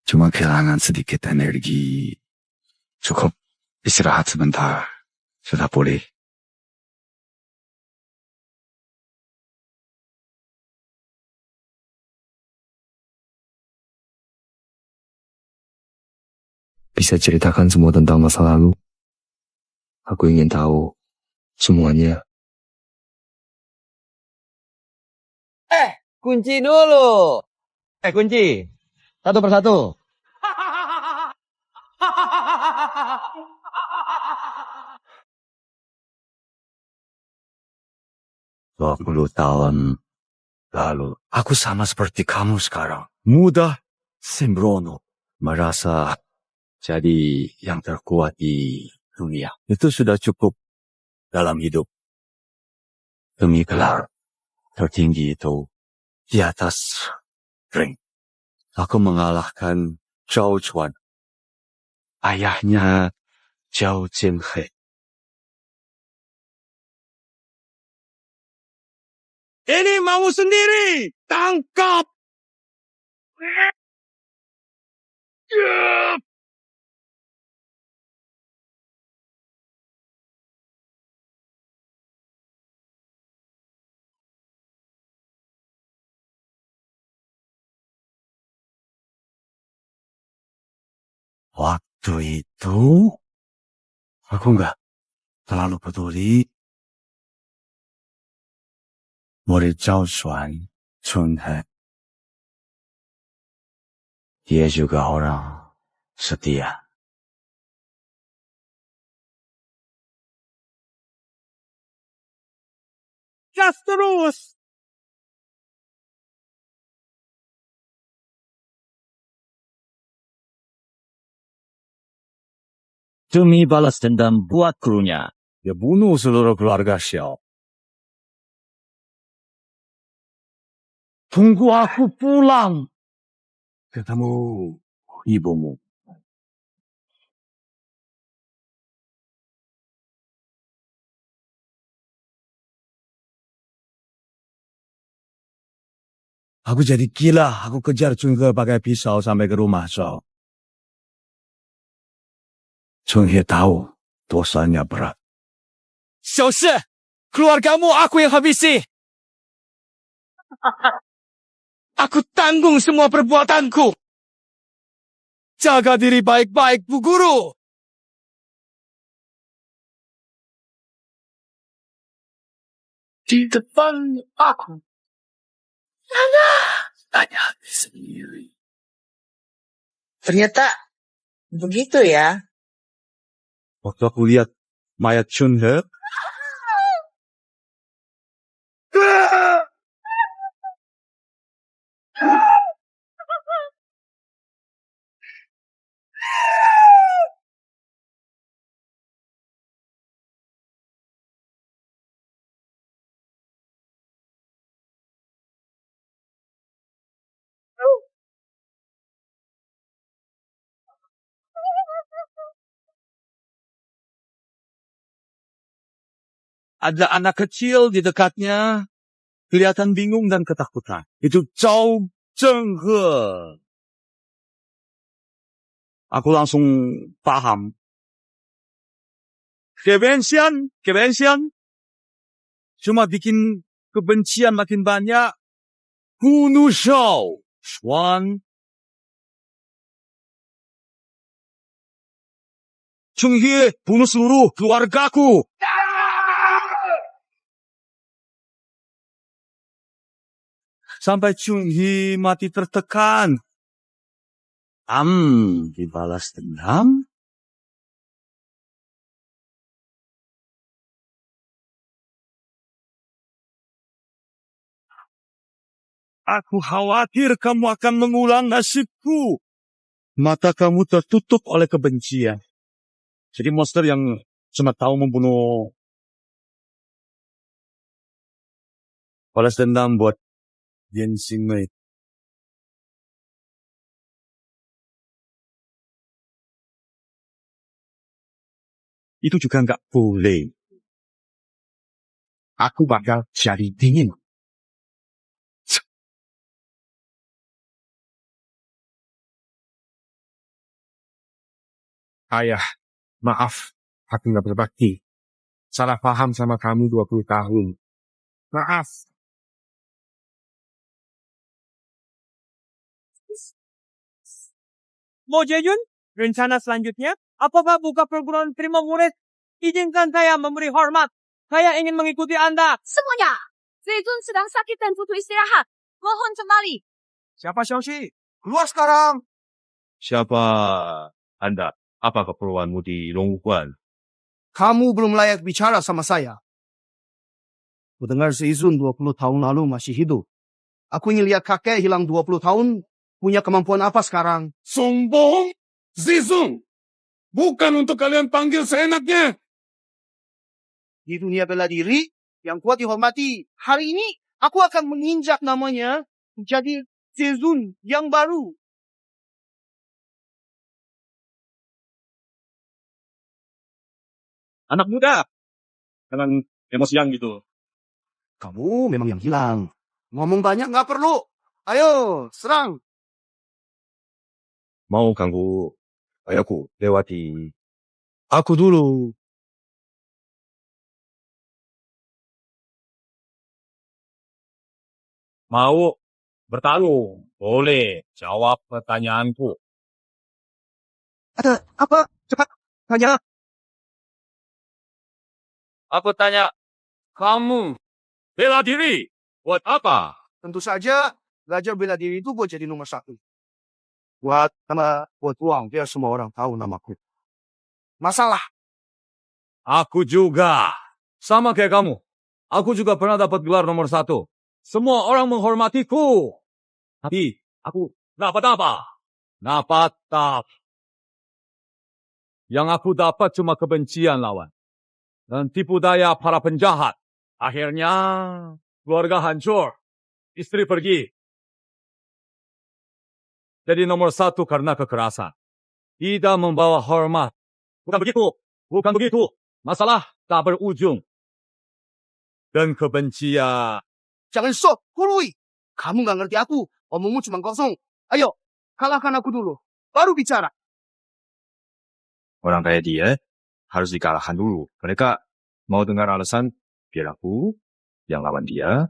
Cuma kehilangan sedikit energi. Cukup istirahat sebentar. Sudah pulih. Bisa ceritakan semua tentang masa lalu? Aku ingin tahu semuanya. Kunci dulu. Kunci. Satu persatu. 20 tahun lalu, aku sama seperti kamu sekarang. Muda, sembrono, merasa jadi yang terkuat di dunia. Itu sudah cukup dalam hidup. Demi gelar tertinggi itu di atas ring. Aku mengalahkan Zhao Chuan, ayahnya Zhao Jianhe. Ini mau sendiri. Tangkap. Waktu itu, aku nggak terlalu peduli. Murid Zhao Xuan, Chunhe. Dia juga orang setia. Gas terus. Demi balas dendam buat krunya, dia bunuh seluruh keluarga Xiao. Tunggu aku pulang. Ketemu ibumu. Aku jadi gila. Aku kejar Chunhe pakai pisau sampai ke rumah Zhao. Chunhe tahu dosanya berat. 小事, keluargamu aku yang habisi. Aku tanggung semua perbuatanku. Jaga diri baik-baik, Bu Guru. Di depan aku. Tanya sendiri. Ternyata begitu ya. Waktu aku lihat mayat Chunhe, ada anak kecil di dekatnya, kelihatan bingung dan ketakutan. Itu Zhao Zhenghe. Aku langsung paham. Kebencian cuma bikin kebencian makin banyak. Bunuh Shao Xuan. Chenghe bunuh seluruh keluargaku. Sampai Chenghe mati tertekan. Dibalas dendam. Aku khawatir kamu akan mengulang nasibku. Mata kamu tertutup oleh kebencian. Jadi monster yang cuma tahu membunuh. Balas dendam buat Yan Xingmei. Itu juga nggak boleh. Aku bakal jadi dingin. Ayah, maaf, aku nggak berbakti. Salah paham sama kamu 20 tahun. Maaf. Mo Jae-yun, rencana selanjutnya, apakah buka perguruan terima murid? Izinkan saya memberi hormat. Saya ingin mengikuti Anda. Semuanya, Zaitun sedang sakit dan butuh istirahat. Mohon kembali. Siapa Xiaoxi? Keluar sekarang. Siapa Anda? Apa keperluanmu di Longguan? Kamu belum layak bicara sama saya. Mendengar Zaitun 20 tahun lalu masih hidup. Aku ingin lihat kakek hilang 20 tahun, punya kemampuan apa sekarang? Sombong! Zaitun! Bukan untuk kalian panggil seenaknya. Di dunia bela diri, yang kuat dihormati. Hari ini, aku akan menginjak namanya menjadi Zaitun yang baru. Anak muda. Dengan emosian gitu. Kamu memang yang hilang. Ngomong banyak nggak perlu. Ayo, serang. Mau ganggu ayahku lewati. Aku dulu. Mau bertarung? Boleh. Jawab pertanyaanku. Ada apa? Cepat tanya. Aku tanya, kamu bela diri buat apa? Tentu saja, belajar bela diri itu buat jadi nomor 1. Buat uang, biar semua orang tahu namaku. Masalah. Aku juga. Sama kayak kamu. Aku juga pernah dapat gelar nomor 1. Semua orang menghormatiku. Tapi aku dapat apa? Dapat yang aku dapat cuma kebencian lawan. Dan tipu daya para penjahat. Akhirnya, keluarga hancur. Istri pergi. Jadi nomor 1 karena kekerasan. Tidak membawa hormat. Bukan begitu. Masalah tak berujung. Dan kebencian. Jangan sok, kurui. Kamu nggak ngerti aku. Omongmu cuma kosong. Ayo, kalahkan aku dulu. Baru bicara. Orang kayak dia harus dikalahkan dulu. Mereka mau dengar alasan, biar aku yang lawan dia.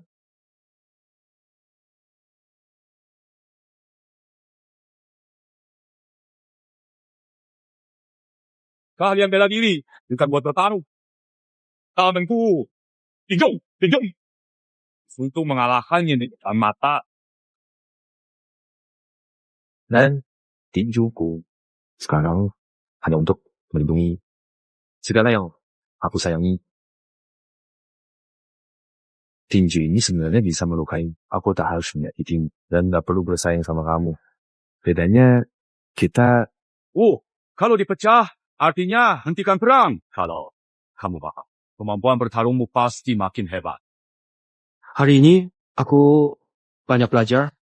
Kalian bela diri, bukan buat bertarung. Tanganku, pinjam. Untuk mengalahkannya di depan mata. Dan tinjuku sekarang hanya untuk melindungi segala yang aku sayangi. Tinju ini sebenarnya bisa melukai. Aku tak harus menyakiti dan tak perlu bersaing sama kamu. Bedanya kita... Kalau dipecah, artinya hentikan perang. Kalau kamu paham, kemampuan bertarungmu pasti makin hebat. Hari ini, aku banyak belajar.